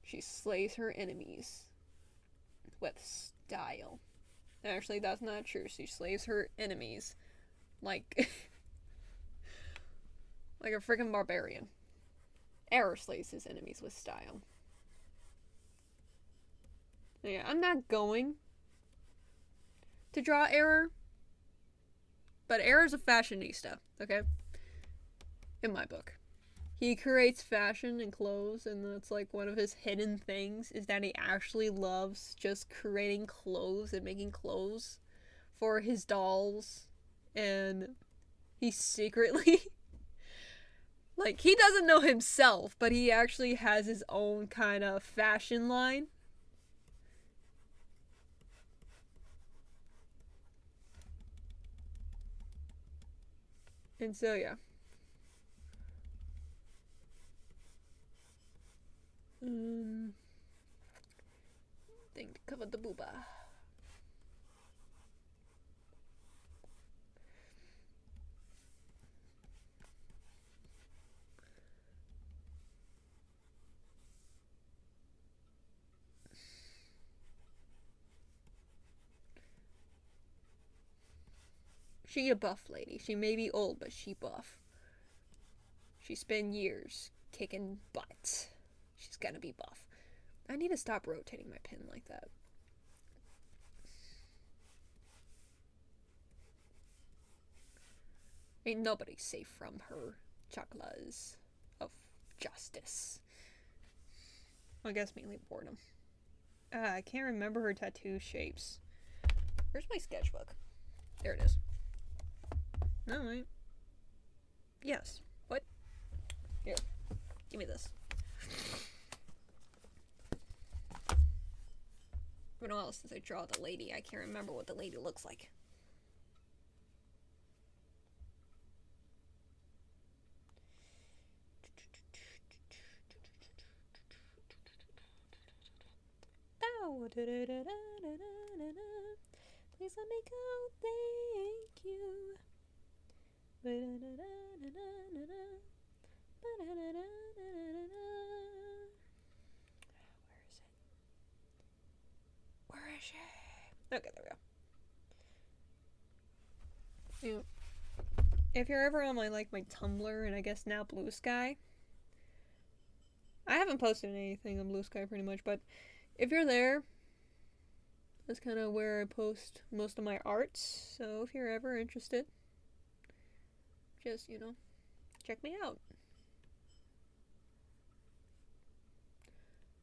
She slays her enemies with style. Actually, that's not true. She slays her enemies like like a freaking barbarian. Error slays his enemies with style. Yeah, I'm not going to draw Error, but Error's a fashionista, okay? In my book. He creates fashion and clothes, and that's like one of his hidden things is that he actually loves just creating clothes and making clothes for his dolls. And he secretly, like, he doesn't know himself, but he actually has his own kind of fashion line. And so, yeah. Thing to cover the booba. She a buff lady. She may be old, but she buff. She spent years kicking butt. She's gonna be buff. I need to stop rotating my pin like that. Ain't nobody safe from her chakras of justice. I guess mainly boredom. I can't remember her tattoo shapes. Where's my sketchbook? There it is. Alright. Yes. What? Here. Give me this. What else did I draw the lady? I can't remember what the lady looks like. Please let me go, thank you. Where is it? Where is she? Okay, there we go. Yeah. If you're ever on my Tumblr and I guess now Blue Sky, I haven't posted anything on Blue Sky pretty much, but if you're there, that's kind of where I post most of my arts. So if you're ever interested, just, check me out.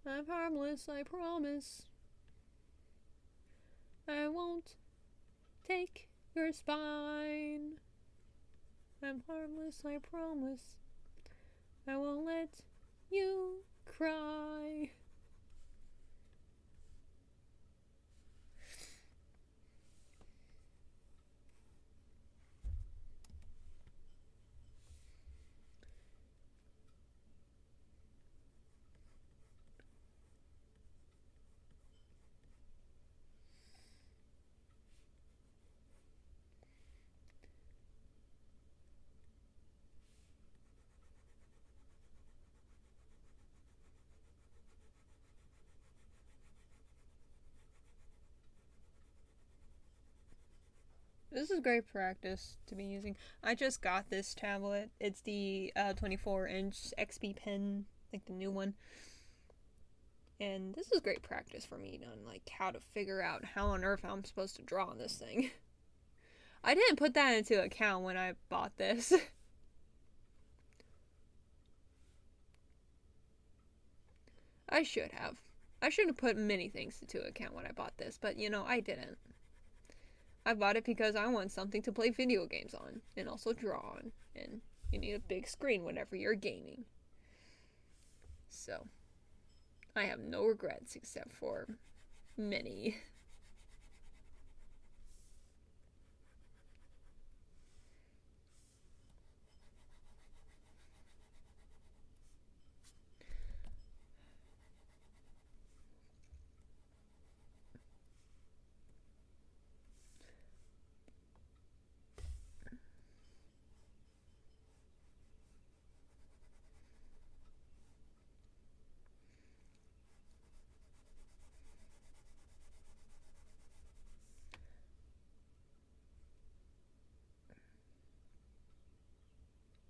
I'm harmless, I promise. I won't take your spine. I'm harmless, I promise. I won't let you cry. This is great practice to be using. I just got this tablet. It's the 24-inch XP pen, like the new one. And this is great practice for me on how to figure out how on earth I'm supposed to draw on this thing. I didn't put that into account when I bought this. I should have. I should have put many things into account when I bought this, but I didn't. I bought it because I want something to play video games on, and also draw on, and you need a big screen whenever you're gaming. So, I have no regrets except for many.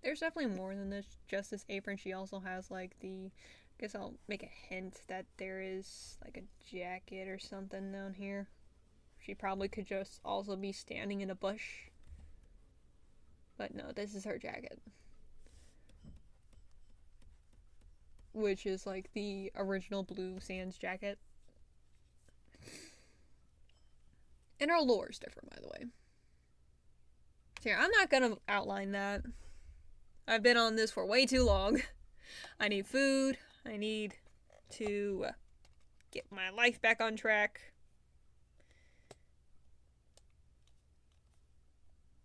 There's definitely more than this, just this apron. She also has I guess I'll make a hint that there is a jacket or something down here. She probably could just also be standing in a bush. But no, this is her jacket. Which is the original Blue Sands jacket. And her lore is different, by the way. So yeah, I'm not gonna outline that. I've been on this for way too long. I need food. I need to get my life back on track.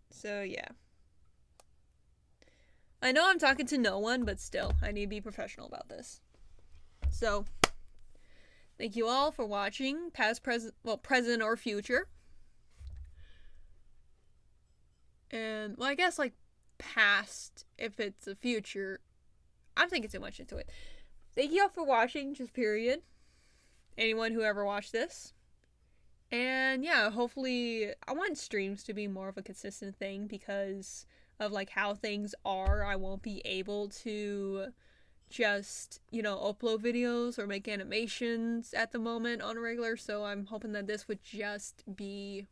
So yeah. I know I'm talking to no one, but still, I need to be professional about this. So, thank you all for watching, past, present, present or future. And, I guess, past, if it's a future, I'm thinking too much into it. Thank you all for watching, just period. Anyone who ever watched this. And yeah, hopefully I want streams to be more of a consistent thing because of like how things are. I won't be able to just, upload videos or make animations at the moment on a regular, so I'm hoping that this would just be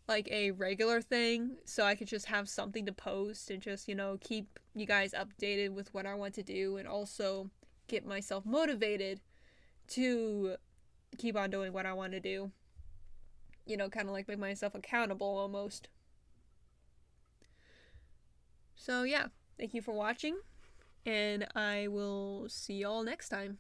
like a regular thing so I could just have something to post and just, keep you guys updated with what I want to do and also get myself motivated to keep on doing what I want to do. Kind of like make myself accountable almost. So, yeah, thank you for watching, and I will see y'all next time.